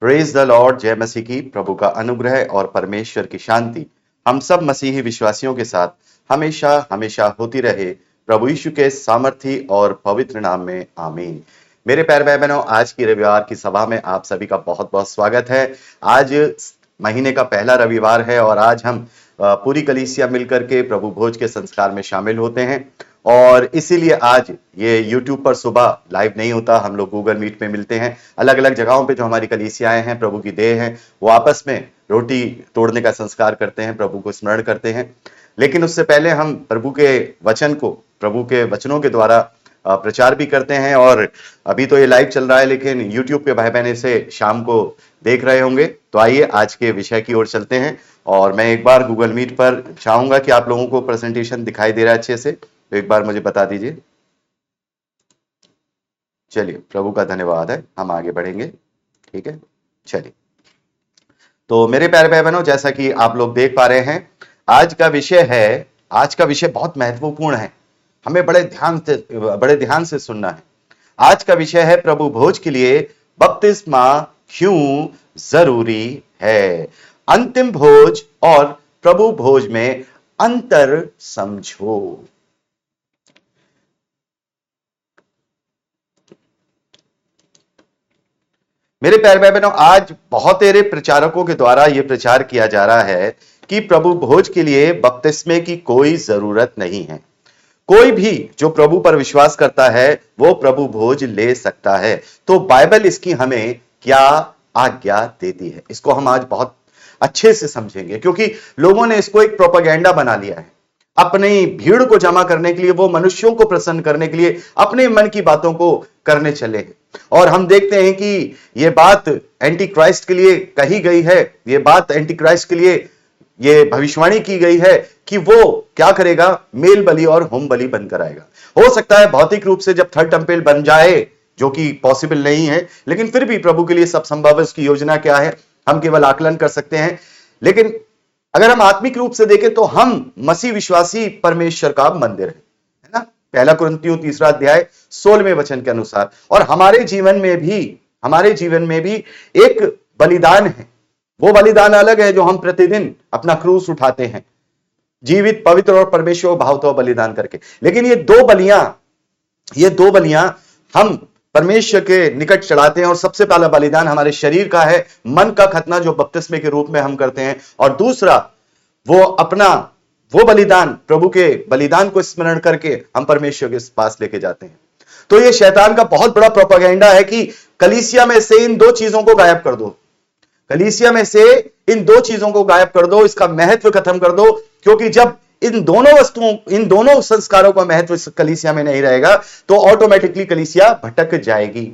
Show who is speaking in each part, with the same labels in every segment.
Speaker 1: Praise the Lord. जय मसीह की। प्रभु का अनुग्रह और परमेश्वर की शांति हम सब मसीही विश्वासियों के साथ हमेशा हमेशा होती रहे, प्रभु यीशु के सामर्थी और पवित्र नाम में आमीन। मेरे प्यारे भाई बहनों, आज की रविवार की सभा में आप सभी का बहुत बहुत स्वागत है। आज महीने का पहला रविवार है और आज हम पूरी कलीसिया मिलकर के प्रभु भोज के संस्कार में शामिल होते हैं और इसीलिए आज ये YouTube पर सुबह लाइव नहीं होता। हम लोग गूगल मीट में मिलते हैं। अलग अलग जगहों पे जो हमारी कलीसियाएं हैं, प्रभु की देह है, वो आपस में रोटी तोड़ने का संस्कार करते हैं, प्रभु को स्मरण करते हैं। लेकिन उससे पहले हम प्रभु के वचन को प्रभु के वचनों के द्वारा प्रचार भी करते हैं। और अभी तो ये लाइव चल रहा है, लेकिन YouTube पे भाई बहन इसे शाम को देख रहे होंगे। तो आइए आज के विषय की ओर चलते हैं। और मैं एक बार गूगल मीट पर चाहूंगा कि आप लोगों को प्रेजेंटेशन दिखाई दे रहा है अच्छे से, तो एक बार मुझे बता दीजिए। चलिए, प्रभु का धन्यवाद है, हम आगे बढ़ेंगे। ठीक है, चलिए। तो मेरे प्यारे भाई बहनों, जैसा कि आप लोग देख पा रहे हैं, आज का विषय बहुत महत्वपूर्ण है। हमें बड़े ध्यान से सुनना है। आज का विषय है प्रभु भोज के लिए बपतिस्मा क्यों जरूरी है। अंतिम भोज और प्रभु भोज में अंतर समझो। मेरे प्यारे भाई बहनों, आज बहुत सारे प्रचारकों के द्वारा यह प्रचार किया जा रहा है कि प्रभु भोज के लिए बपतिस्मे की कोई जरूरत नहीं है। कोई भी जो प्रभु पर विश्वास करता है वो प्रभु भोज ले सकता है। तो बाइबल इसकी हमें क्या आज्ञा देती है, इसको हम आज बहुत अच्छे से समझेंगे, क्योंकि लोगों ने इसको एक प्रोपेगेंडा बना लिया है। अपनी भीड़ को जमा करने के लिए, वो मनुष्यों को प्रसन्न करने के लिए अपने मन की बातों को करने चले हैं। और हम देखते हैं कि यह बात एंटी क्राइस्ट के लिए कही गई है। यह बात एंटी क्राइस्ट के लिए यह भविष्यवाणी की गई है कि वो क्या करेगा, मेल बलि और होम बलि बनकर आएगा। हो सकता है भौतिक रूप से जब थर्ड टेंपल बन जाए, जो कि पॉसिबल नहीं है, लेकिन फिर भी प्रभु के लिए सब संभव है। उसकी योजना क्या है हम केवल आकलन कर सकते हैं। लेकिन अगर हम आत्मिक रूप से देखें तो हम मसीह विश्वासी परमेश्वर का मंदिर है ना। पहला कुरिन्थियों 3 अध्याय 16वें वचन के अनुसार। और हमारे जीवन में भी एक बलिदान है। वो बलिदान अलग है जो हम प्रतिदिन अपना क्रूस उठाते हैं, जीवित, पवित्र और परमेश्वर भावतो बलिदान करके। लेकिन ये दो बलियां हम परमेश्वर के निकट चढ़ाते हैं। और सबसे पहला बलिदान हमारे शरीर का है, मन का खतना, जो बपतिस्मे के रूप में हम करते हैं। और दूसरा वो बलिदान, प्रभु के बलिदान को स्मरण करके हम परमेश्वर के पास लेके जाते हैं। तो ये शैतान का बहुत बड़ा प्रोपेगेंडा है कि कलीसिया में से इन दो चीजों को गायब कर दो। कलीसिया में से इन दो चीजों को गायब कर दो, इसका महत्व खत्म कर दो। क्योंकि जब इन दोनों संस्कारों का महत्व कलीसिया में नहीं रहेगा तो ऑटोमेटिकली कलीसिया भटक जाएगी।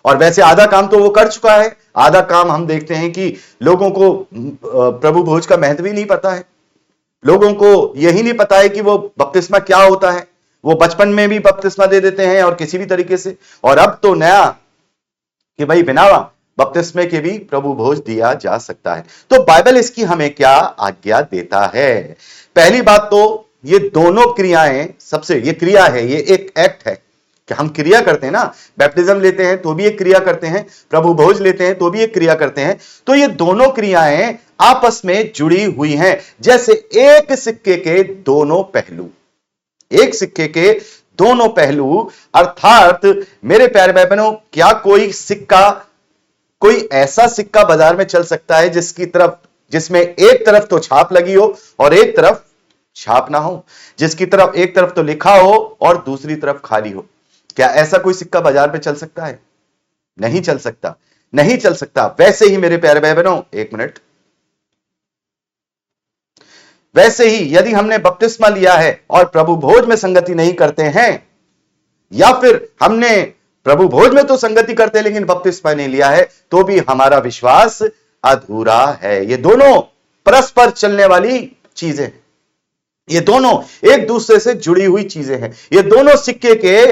Speaker 1: और वैसे आधा काम तो वो कर चुका है। आधा काम हम देखते हैं कि लोगों को प्रभु भोज का महत्व ही नहीं पता है। लोगों को यही नहीं पता है कि वो बपतिस्मा क्या होता है। वो बचपन में भी बपतिस्मा दे देते हैं और किसी भी तरीके से, और अब तो नया कि भाई बिना बपतिस्मे के भी प्रभु भोज दिया जा सकता है। तो बाइबल इसकी हमें क्या आज्ञा देता है। पहली बात तो ये दोनों क्रियाएं, ये क्रिया है, ये एक एक्ट है कि हम क्रिया करते हैं ना। बैप्टिज्म लेते हैं तो भी एक क्रिया करते हैं, प्रभु भोज लेते हैं तो भी एक क्रिया करते हैं। तो ये दोनों क्रियाएं आपस में जुड़ी हुई हैं, जैसे एक सिक्के के दोनों पहलू। एक सिक्के के दोनों पहलू अर्थात मेरे प्यारे भाई बहनों, क्या कोई ऐसा सिक्का बाजार में चल सकता है जिसमें एक तरफ तो छाप लगी हो और एक तरफ छाप ना हो, जिसकी तरफ एक तरफ तो लिखा हो और दूसरी तरफ खाली हो? क्या ऐसा कोई सिक्का बाजार में चल सकता है? नहीं चल सकता। वैसे ही मेरे प्यारे भाई बहनों, एक मिनट, वैसे ही यदि हमने बपतिस्मा लिया है और प्रभु भोज में संगति नहीं करते हैं, या फिर हमने प्रभु भोज में तो संगति करते हैं लेकिन बपतिस्मा नहीं लिया है, तो भी हमारा विश्वास अधूरा है। ये दोनों परस्पर चलने वाली चीजें हैं। ये दोनों एक दूसरे से जुड़ी हुई चीजें हैं। ये दोनों सिक्के के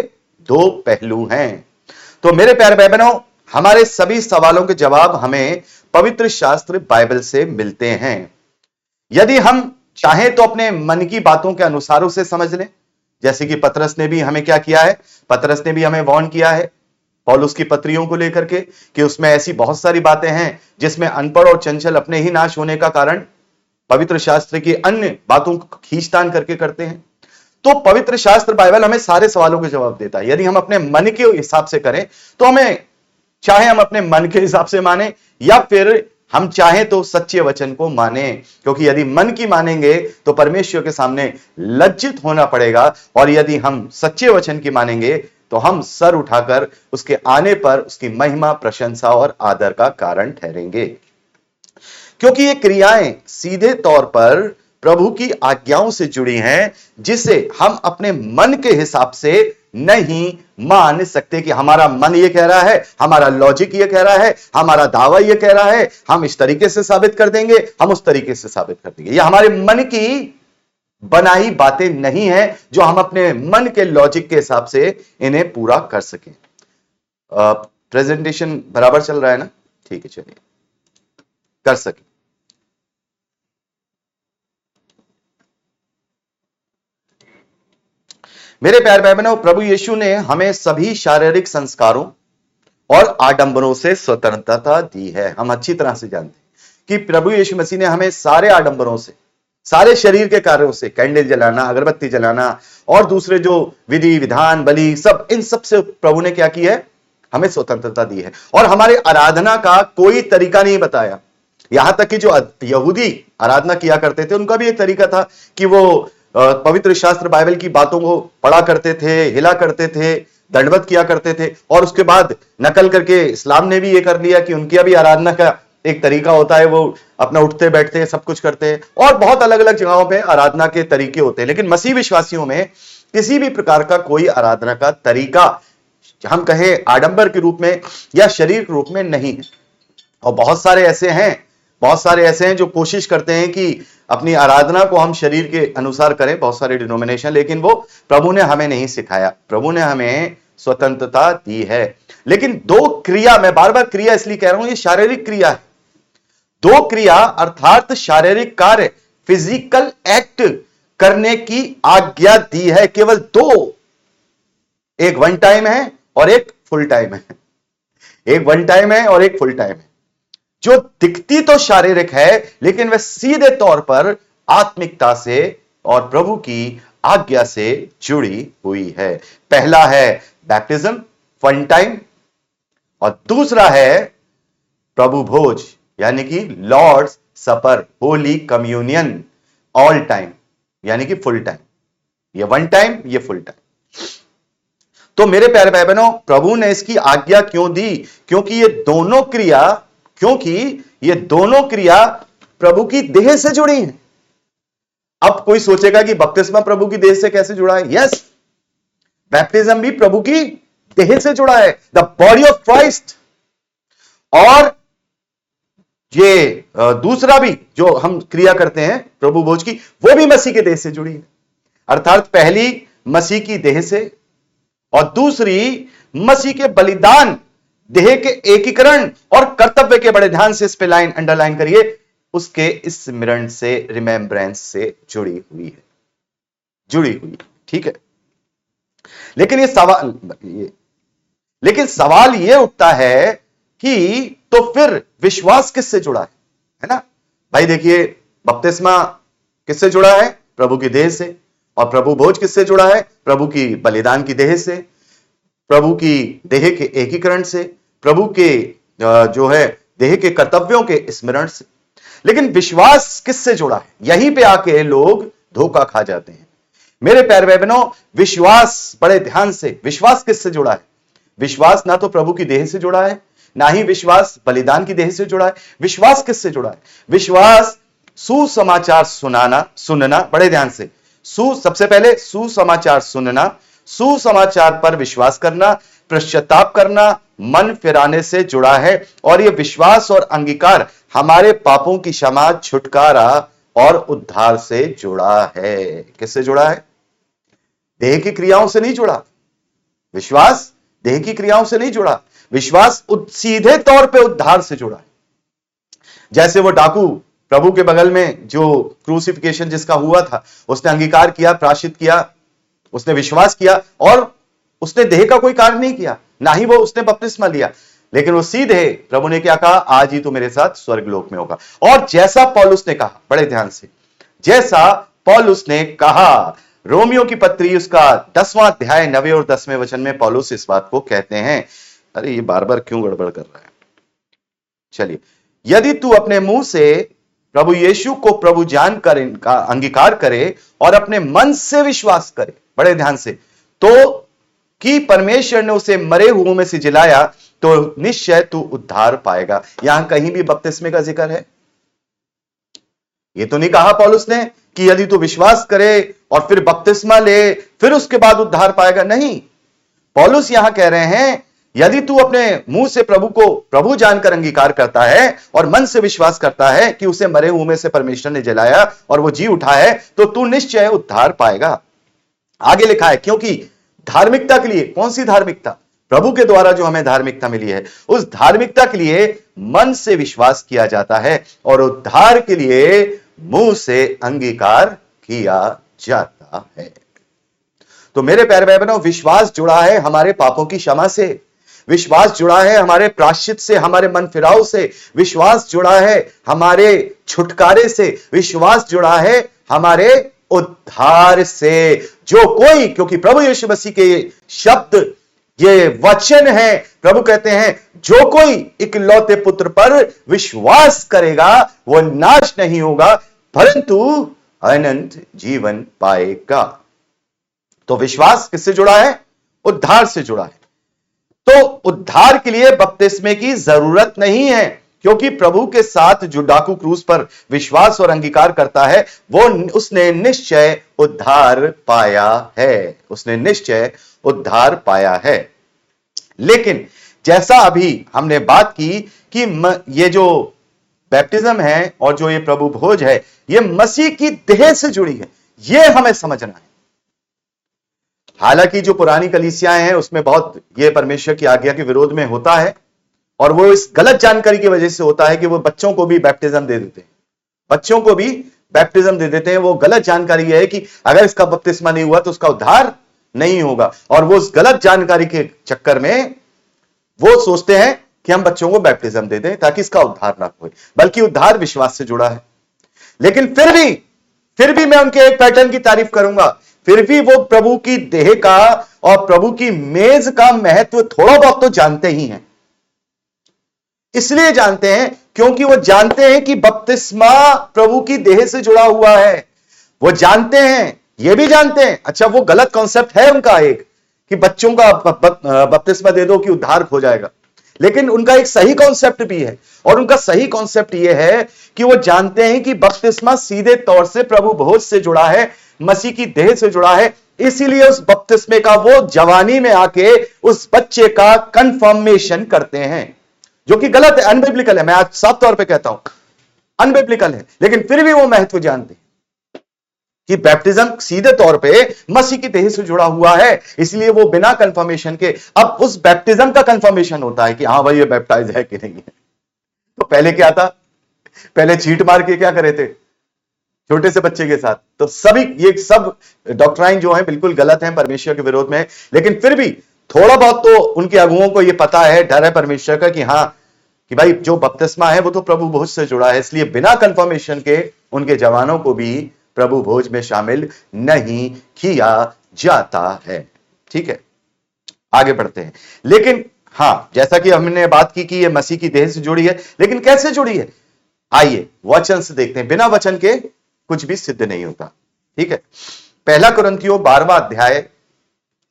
Speaker 1: दो पहलू हैं। तो मेरे प्यारे भाई बहनों, हमारे सभी सवालों के जवाब हमें पवित्र शास्त्र बाइबल से मिलते हैं। यदि हम चाहें तो अपने मन की बातों के अनुसार उसे समझ लें, जैसे कि पतरस ने भी हमें क्या किया है, पतरस ने भी हमें वार्न किया है पौलुस की पत्रियों को लेकर के कि उसमें ऐसी बहुत सारी बातें हैं जिसमें अनपढ़ और चंचल अपने ही नाश होने का कारण पवित्र शास्त्र की अन्य बातों को खींचतान करके करते हैं। तो पवित्र शास्त्र बाइबल हमें सारे सवालों के जवाब देता है। यदि हम अपने मन के हिसाब से करें तो हमें, चाहे हम अपने मन के हिसाब से माने या फिर हम चाहें तो सच्चे वचन को माने, क्योंकि यदि मन की मानेंगे तो परमेश्वर के सामने लज्जित होना पड़ेगा, और यदि हम सच्चे वचन की मानेंगे तो हम सर उठाकर उसके आने पर उसकी महिमा, प्रशंसा और आदर का कारण ठहरेंगे। क्योंकि ये क्रियाएं सीधे तौर पर प्रभु की आज्ञाओं से जुड़ी हैं, जिसे हम अपने मन के हिसाब से नहीं मान सकते कि हमारा मन ये कह रहा है, हमारा लॉजिक ये कह रहा है, हमारा दावा ये कह रहा है, हम इस तरीके से साबित कर देंगे, हम उस तरीके से साबित कर देंगे। ये हमारे मन की बनाई बातें नहीं है जो हम अपने मन के लॉजिक के हिसाब से इन्हें पूरा कर सकें। प्रेजेंटेशन बराबर चल रहा है ना? ठीक है, चलिए कर सके। मेरे प्यारे भाई बहनों, प्रभु यीशु ने हमें सभी शारीरिक संस्कारों और आडंबरों से स्वतंत्रता दी है। हम अच्छी तरह से जानते हैं कि प्रभु यीशु मसीह ने हमें सारे आडंबरों से, सारे शरीर के कार्यों से, कैंडल जलाना, अगरबत्ती जलाना और दूसरे जो विधि विधान, बलि, सब, इन सब से प्रभु ने क्या की है? हमें स्वतंत्रता दी है। और हमारे आराधना का कोई तरीका नहीं बताया। यहां तक कि जो यहूदी आराधना किया करते थे उनका भी एक तरीका था कि वो पवित्र शास्त्र बाइबल की बातों को पढ़ा करते थे, हिला करते थे, दंडवत किया करते थे, और उसके बाद नकल करके इस्लाम ने भी ये कर लिया कि उनकी भी आराधना का एक तरीका होता है, वो अपना उठते बैठते सब कुछ करते हैं, और बहुत अलग अलग जगहों पे आराधना के तरीके होते हैं। लेकिन मसीह विश्वासियों में किसी भी प्रकार का कोई आराधना का तरीका, हम कहें आडंबर के रूप में या शरीर के रूप में नहीं है। और बहुत सारे ऐसे हैं जो कोशिश करते हैं कि अपनी आराधना को हम शरीर के अनुसार करें, बहुत सारे डिनोमिनेशन, लेकिन वो प्रभु ने हमें नहीं सिखाया। प्रभु ने हमें स्वतंत्रता दी है। लेकिन दो क्रिया, मैं बार बार क्रिया इसलिए कह रहा हूं, ये शारीरिक क्रिया है। दो क्रिया अर्थात शारीरिक कार्य, फिजिकल एक्ट करने की आज्ञा दी है, केवल दो। एक वन टाइम है और एक फुल टाइम है। एक वन टाइम है और एक फुल टाइम है। जो दिखती तो शारीरिक है, लेकिन वह सीधे तौर पर आत्मिकता से और प्रभु की आज्ञा से जुड़ी हुई है। पहला है बैप्टिज्म, फन टाइम, और दूसरा है प्रभु भोज, यानी कि लॉर्ड्स सपर, होली कम्युनियन, ऑल टाइम, यानी कि फुल टाइम। ये वन टाइम, ये फुल टाइम। तो मेरे प्यारे भाई बहनों, प्रभु ने इसकी आज्ञा क्यों दी? क्योंकि ये दोनों क्रिया प्रभु की देह से जुड़ी हैं। अब कोई सोचेगा कि बपतिस्मा प्रभु की देह से कैसे जुड़ा है? यस, बैप्टिज्म भी प्रभु की देह से जुड़ा है, द बॉडी ऑफ क्राइस्ट। और ये दूसरा भी जो हम क्रिया करते हैं प्रभु भोज की, वो भी मसीह के देह से जुड़ी है। अर्थात पहली मसीह की देह से और दूसरी मसीह के बलिदान, देह के एकीकरण और कर्तव्य के, बड़े ध्यान से इस पे लाइन अंडरलाइन करिए, उसके स्मरण से, रिमेम्बरेंस से जुड़ी हुई है। ठीक है। लेकिन सवाल ये उठता है कि तो फिर विश्वास किससे जुड़ा है ना? भाई देखिए, बपतिस्मा किससे जुड़ा है? प्रभु की देह से। और प्रभु भोज किससे जुड़ा है? प्रभु की बलिदान की देह से, प्रभु की देह के एकीकरण से, प्रभु के जो है देह के कर्तव्यों के स्मरण से। लेकिन विश्वास किससे जुड़ा है? यहीं पे आके लोग धोखा खा जाते हैं। मेरे प्यारे भाई बहनों, विश्वास, बड़े ध्यान से, विश्वास किससे जुड़ा है? विश्वास ना तो प्रभु की देह से जुड़ा है, ना ही विश्वास बलिदान की देह से जुड़ा है। विश्वास किससे जुड़ा है? विश्वास सुसमाचार सुनना, बड़े ध्यान से, सबसे पहले सुसमाचार सुनना, सुसमाचार पर विश्वास करना, पश्चाताप करना, मन फिराने से जुड़ा है। और यह विश्वास और अंगीकार हमारे पापों की क्षमा, छुटकारा और उद्धार से जुड़ा है। किससे जुड़ा है? देह की क्रियाओं से नहीं जुड़ा। विश्वास देह की क्रियाओं से नहीं जुड़ा। विश्वास सीधे तौर पे उद्धार से जुड़ा है। जैसे वो डाकू प्रभु के बगल में जो क्रूसिफिकेशन जिसका हुआ था, उसने अंगीकार किया, प्रायश्चित किया, उसने विश्वास किया और उसने देह का कोई कार्य नहीं किया, ना ही वो उसने बपतिस्मा लिया, लेकिन वो सीधे प्रभु ने क्या कहा, आज ही तू मेरे साथ स्वर्गलोक में होगा। और जैसा पौलुस ने कहा, बड़े ध्यान से, जैसा पौलुस ने कहा, रोमियो की पत्री उसका 10वां अध्याय 9वें और 10वें वचन में पौलुस इस बात को कहते हैं। अरे ये बार बार क्यों गड़बड़ कर रहा है, चलिए, यदि तू अपने मुंह से प्रभु यीशु को प्रभु जानकर इनका अंगीकार करे और अपने मन से विश्वास करे, बड़े ध्यान से, तो कि परमेश्वर ने उसे मरे हुओं में से जिलाया, तो निश्चय तू उद्धार पाएगा। यहां कहीं भी बपतिस्मे का जिक्र है? ये तो नहीं कहा पौलुस ने कि यदि तू विश्वास करे और फिर बपतिस्मा ले फिर उसके बाद उद्धार पाएगा। नहीं, पौलुस यहां कह रहे हैं यदि तू अपने मुंह से प्रभु को प्रभु जानकर अंगीकार करता है और मन से विश्वास करता है कि उसे मरे हुए में से परमेश्वर ने जलाया और वो जी उठा है, तो तू निश्चय उद्धार पाएगा। आगे लिखा है, क्योंकि धार्मिकता के लिए, कौन सी धार्मिकता? प्रभु के द्वारा जो हमें धार्मिकता मिली है, उस धार्मिकता के लिए मन से विश्वास किया जाता है और उद्धार के लिए मुंह से अंगीकार किया जाता है। तो मेरे प्यारे भाई बहनों, विश्वास जुड़ा है हमारे पापों की क्षमा से, विश्वास जुड़ा है हमारे प्रायश्चित से, हमारे मन फिराव से, विश्वास जुड़ा है हमारे छुटकारे से, विश्वास जुड़ा है हमारे उद्धार से। जो कोई, क्योंकि प्रभु यीशु मसीह के शब्द, ये वचन है, प्रभु कहते हैं जो कोई इकलौते पुत्र पर विश्वास करेगा वो नाश नहीं होगा परंतु अनंत जीवन पाएगा। तो विश्वास किससे जुड़ा है? उद्धार से जुड़ा है। तो उद्धार के लिए बपतिस्मे की जरूरत नहीं है, क्योंकि प्रभु के साथ जो डाकू क्रूस पर विश्वास और अंगीकार करता है उसने निश्चय उद्धार पाया है, उसने निश्चय उद्धार पाया है। लेकिन जैसा अभी हमने बात की कि ये जो बैप्टिज्म है और जो ये प्रभु भोज है, ये मसीह की देह से जुड़ी है, ये हमें समझना है। हालांकि जो पुरानी कलीसियाएं हैं उसमें बहुत ये परमेश्वर की आज्ञा के विरोध में होता है, और वो इस गलत जानकारी की वजह से होता है कि वो बच्चों को भी बैप्टिज्म दे देते हैं, बच्चों को भी बैप्टिज्म दे देते हैं। वो गलत जानकारी है कि अगर इसका बपतिस्मा नहीं हुआ तो उसका उद्धार नहीं होगा, और वो उस गलत जानकारी के चक्कर में वो सोचते हैं कि हम बच्चों को बैप्टिज्म दे दें ताकि इसका उद्धार ना हो, बल्कि उद्धार विश्वास से जुड़ा है। लेकिन फिर भी मैं उनके एक पैटर्न की तारीफ करूंगा, फिर भी वो प्रभु की देह का और प्रभु की मेज का महत्व थोड़ा बहुत तो जानते ही हैं। इसलिए जानते हैं क्योंकि वो जानते हैं कि बपतिस्मा प्रभु की देह से जुड़ा हुआ है। वो जानते हैं, ये भी जानते हैं, अच्छा वो गलत कॉन्सेप्ट है उनका एक कि बच्चों का बपतिस्मा दे दो कि उद्धार हो जाएगा, लेकिन उनका एक सही कॉन्सेप्ट भी है, और उनका सही कॉन्सेप्ट यह है कि वो जानते हैं कि बपतिस्मा सीधे तौर से प्रभु भोज से जुड़ा है, मसीह की देह से जुड़ा है। इसीलिए उस बपतिस्मे का वो जवानी में आके उस बच्चे का कंफर्मेशन करते हैं, जो कि गलत है, अनबिब्लिकल है। मैं आज साफ तौर पे कहता हूं अनबिब्लिकल है, लेकिन फिर भी वो महत्व जानते हैं कि बैप्टिज्म सीधे तौर पे मसीह की देह से जुड़ा हुआ है। इसलिए वो बिना कंफर्मेशन के, अब उस बैप्टिज्म का कंफर्मेशन होता है कि हाँ भाई ये बैप्टाइज है कि नहीं है। तो पहले क्या था? पहले चीट मार के क्या करे थे छोटे से बच्चे के साथ। तो सभी ये सब डॉक्ट्राइन जो है बिल्कुल गलत है, परमेश्वर के विरोध में है, लेकिन फिर भी थोड़ा बहुत तो उनके अगुओं को ये पता है, डर है परमेश्वर का कि हाँ कि भाई जो बपतिस्मा है वो तो प्रभु भोज से जुड़ा है, इसलिए बिना कंफर्मेशन के उनके जवानों को भी प्रभु भोज में शामिल नहीं किया जाता है। ठीक है, आगे बढ़ते हैं। लेकिन हाँ, जैसा कि हमने बात की कि ये मसीह की देह से जुड़ी है, लेकिन कैसे जुड़ी है? आइए वचन से देखते हैं। बिना वचन के कुछ भी सिद्ध नहीं होता। ठीक है, पहला कुरिन्थियों 12वां अध्याय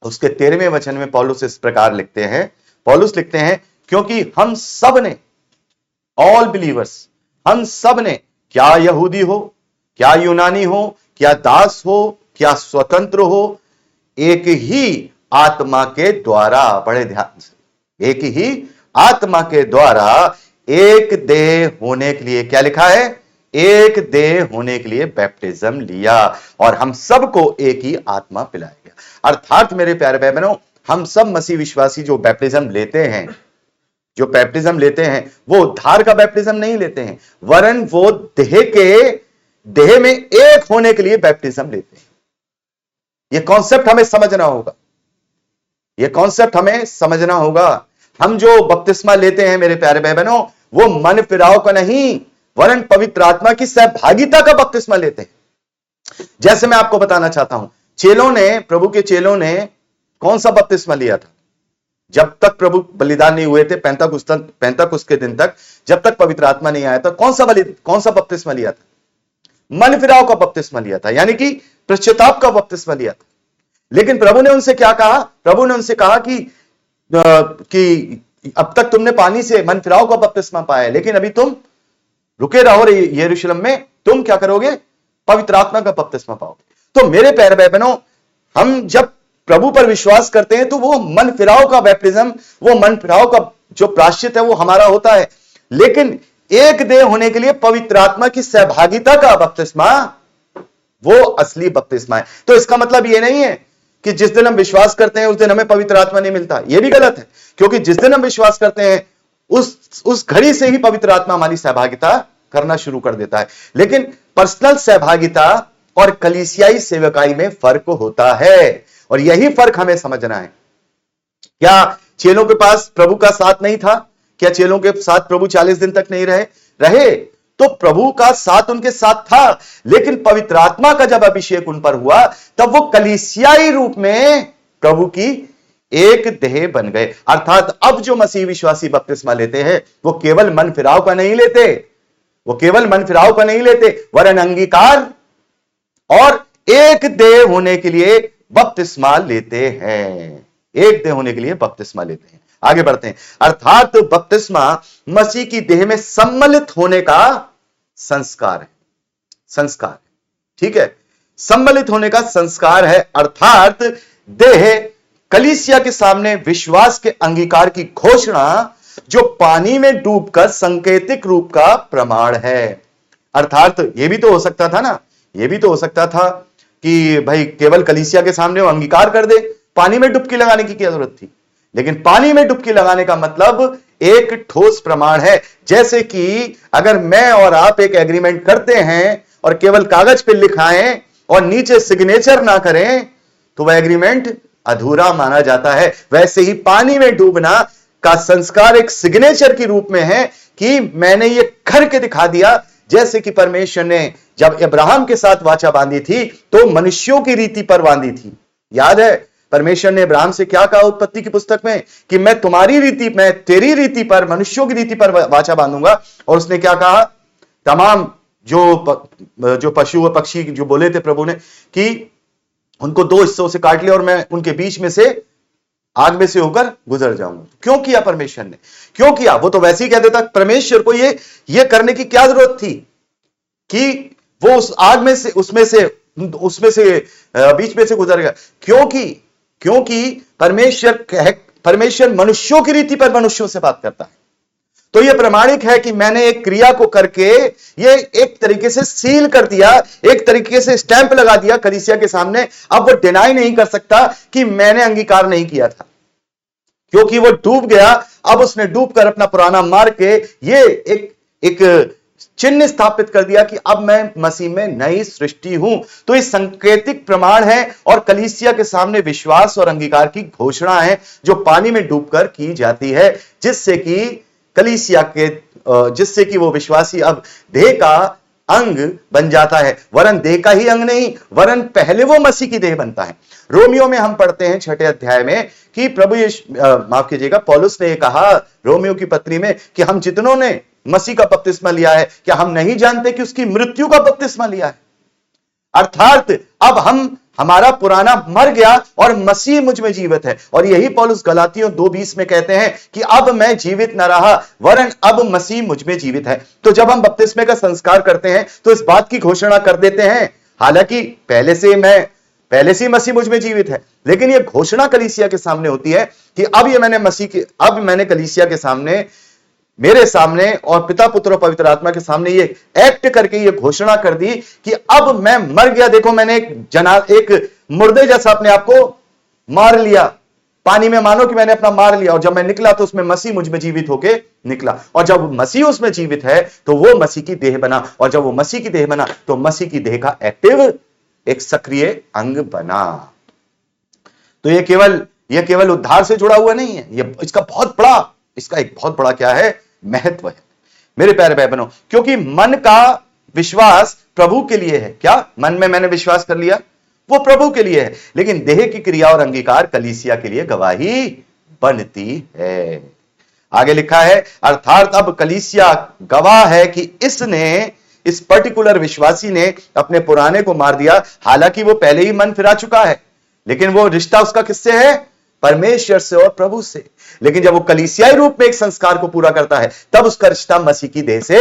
Speaker 1: उसके 13वें वचन में पौलुस इस प्रकार लिखते हैं। पौलुस लिखते हैं, क्योंकि हम सब ने, ऑल बिलीवर्स, हम सब ने, क्या यहूदी हो, क्या यूनानी हो, क्या दास हो, क्या स्वतंत्र हो, एक ही आत्मा के द्वारा, बड़े ध्यान से, एक ही आत्मा के द्वारा एक देह होने के लिए, क्या लिखा है? एक देह होने के लिए बैप्टिज्म लिया, और हम सबको एक ही आत्मा पिलाया गया। अर्थात मेरे प्यारे भाई बहनों, हम सब मसीह विश्वासी जो बैप्टिज्म लेते हैं, जो बैप्टिज्म लेते हैं, वो उद्धार का बैप्टिज्म नहीं लेते हैं, वरन वो देह में एक होने के लिए बैप्टिज्म लेते हैं। ये कॉन्सेप्ट हमें समझना होगा। यह कॉन्सेप्ट हमें समझना होगा। हम जो बपतिस्मा लेते हैं मेरे प्यारे भाई बहनों, वो मन फिराव का नहीं वरन पवित्र आत्मा की सहभागिता का बपतिस्मा लेते हैं। जैसे मैं आपको बताना चाहता हूं, चेलों ने, प्रभु के चेलों ने कौन सा बपतिस्मा लिया था? जब तक प्रभु बलिदान नहीं हुए थे, पेंतकुस्त के दिन तक, जब तक पवित्र आत्मा नहीं आया था, कौन सा बपतिस्मा लिया था? मन फिराव का बपतिस्मा लिया था, यानी कि पश्चाताप का बपतिस्मा लिया था। लेकिन प्रभु ने उनसे क्या कहा? प्रभु ने उनसे कहा कि अब तक तुमने पानी से मन फिराव का बपतिस्मा पाया है, लेकिन अभी तुम रुके रहो यरूशलेम में, तुम क्या करोगे? पवित्र आत्मा का बपतिस्मा पाओगे। तो मेरे प्यारे भाई बहनों, हम जब प्रभु पर विश्वास करते हैं तो वो मन फिराव का बैप्टिज्म, वो मन फिराव का जो प्रायश्चित है वो हमारा होता है। लेकिन एक देह होने के लिए पवित्र आत्मा की सहभागिता का बपतिस्मा वो असली बपतिस्मा है। तो इसका मतलब ये नहीं है कि जिस दिन हम विश्वास करते हैं उस दिन हमें पवित्र आत्मा नहीं मिलता। यह भी गलत है, क्योंकि जिस दिन हम विश्वास करते हैं उस घड़ी से ही पवित्र आत्मा हमारी सहभागिता करना शुरू कर देता है। लेकिन पर्सनल सहभागिता और कलीसियाई सेवकाई में फर्क होता है, और यही फर्क हमें समझना है। क्या चेलों के पास प्रभु का साथ नहीं था? क्या चेलों के साथ प्रभु 40 दिन तक नहीं रहे? तो प्रभु का साथ उनके साथ था, लेकिन पवित्र आत्मा का जब अभिषेक उन पर हुआ तब वो कलीसियाई रूप में प्रभु की एक देह बन गए। अर्थात अब जो मसीह विश्वासी बपतिस्मा लेते हैं वो केवल मन फिराव का नहीं लेते, वरन अंगीकार और एक देह होने के लिए बपतिस्मा लेते हैं। एक देह होने के लिए बपतिस्मा लेते हैं। आगे बढ़ते हैं। अर्थात बपतिस्मा मसीह की देह में सम्मिलित होने का संस्कार है। ठीक है, सम्मिलित होने का संस्कार है। अर्थात देह कलीसिया के सामने विश्वास के अंगीकार की घोषणा, जो पानी में डूबकर सांकेतिक रूप का प्रमाण है। अर्थात यह भी तो हो सकता था कि भाई केवल कलीसिया के सामने वो अंगीकार कर दे, पानी में डुबकी लगाने की क्या जरूरत थी? लेकिन पानी में डुबकी लगाने का मतलब एक ठोस प्रमाण है। जैसे कि अगर मैं और आप एक एग्रीमेंट करते हैं और केवल कागज पे लिखाएं और नीचे सिग्नेचर ना करें तो वह एग्रीमेंट अधूरा माना जाता है। वैसे ही पानी में डूबना का संस्कार एक सिग्नेचर के रूप में है कि मैंने ये करके दिखा दिया। जैसे कि परमेश्वर ने जब अब्राहम के साथ वाचा बांधी थी तो मनुष्यों की रीति पर बांधी थी। याद है परमेश्वर ने अब्राहम से क्या कहा उत्पत्ति की पुस्तक में कि मैं तेरी रीति पर, मनुष्यों की रीति पर वाचा बांधूंगा। और उसने क्या कहा? तमाम जो पशु व पक्षी जो बोले थे प्रभु ने कि उनको 2 हिस्सों से काट लिया और मैं उनके बीच में से आग में से होकर गुजर जाऊंगा। क्यों किया परमेश्वर ने? क्यों किया? वो तो वैसे ही कह देता। परमेश्वर को ये करने की क्या जरूरत थी कि वो उस आग में से उसमें से बीच में से गुजर गया? क्योंकि परमेश्वर मनुष्यों की रीति पर मनुष्यों से बात करता है। तो यह प्रमाणिक है कि मैंने एक क्रिया को करके ये एक तरीके से सील कर दिया, एक तरीके से स्टैंप लगा दिया कलीसिया के सामने। अब वो डिनाई नहीं कर सकता कि मैंने अंगीकार नहीं किया था, क्योंकि वो डूब गया। अब उसने डूबकर अपना पुराना मार के ये एक चिन्ह स्थापित कर दिया कि अब मैं मसीह में नई सृष्टि हूं। तो इस सांकेतिक प्रमाण है और कलीसिया के सामने विश्वास और अंगीकार की घोषणा है जो पानी में डूबकर की जाती है, जिससे कि वो विश्वासी अब देह का अंग बन जाता है। वरन देह का ही अंग नहीं, वरन पहले वो मसीह की देह बनता है। रोमियो में हम पढ़ते हैं 6 अध्याय में कि पौलुस ने कहा रोमियो की पत्री में कि हम जितनों ने मसीह का बपतिस्मा लिया है, क्या हम नहीं जानते कि उसकी मृत्यु का बपतिस्मा लिया है? अर्थात अब हमारा पुराना मर गया और मसीह मुझ में जीवित है। और यही पौलुस गलातियों 2:20 में कहते हैं कि अब मैं जीवित न रहा वरन अब मसीह मुझ में जीवित है। तो जब हम बपतिस्मे का संस्कार करते हैं तो इस बात की घोषणा कर देते हैं, हालांकि पहले से ही मसीह मुझ में जीवित है, लेकिन यह घोषणा कलीसिया के सामने होती है कि अब मैंने कलीसिया के सामने, मेरे सामने और पिता पुत्र और पवित्र आत्मा के सामने ये एक्ट करके ये घोषणा कर दी कि अब मैं मर गया। देखो मैंने एक मुर्दे जैसा अपने आप को मार लिया पानी में, मानो कि मैंने अपना मार लिया। और जब मैं निकला तो उसमें मसीह मुझ में जीवित होके निकला। और जब मसीह उसमें जीवित है तो वो मसीह की देह बना। और जब वो मसीह की देह बना तो मसीह की देह का एक्टिव एक सक्रिय अंग बना। तो ये केवल यह केवल उद्धार से जुड़ा हुआ नहीं है, यह इसका एक बहुत बड़ा क्या है, महत्व है मेरे प्यारे भाई बहनों। क्योंकि मन का विश्वास प्रभु के लिए है। क्या मन में मैंने विश्वास कर लिया, वो प्रभु के लिए है, लेकिन देह की क्रिया और अंगीकार कलीसिया के लिए गवाही बनती है। आगे लिखा है, अर्थात अब कलीसिया गवाह है कि इस पर्टिकुलर विश्वासी ने अपने पुराने को मार दिया, हालांकि वो पहले ही मन फिरा चुका है, लेकिन वो रिश्ता उसका किससे है, परमेश्वर से और प्रभु से। लेकिन जब वो कलीसियाई रूप में एक संस्कार को पूरा करता है, तब उसका रिश्ता मसीह की देह से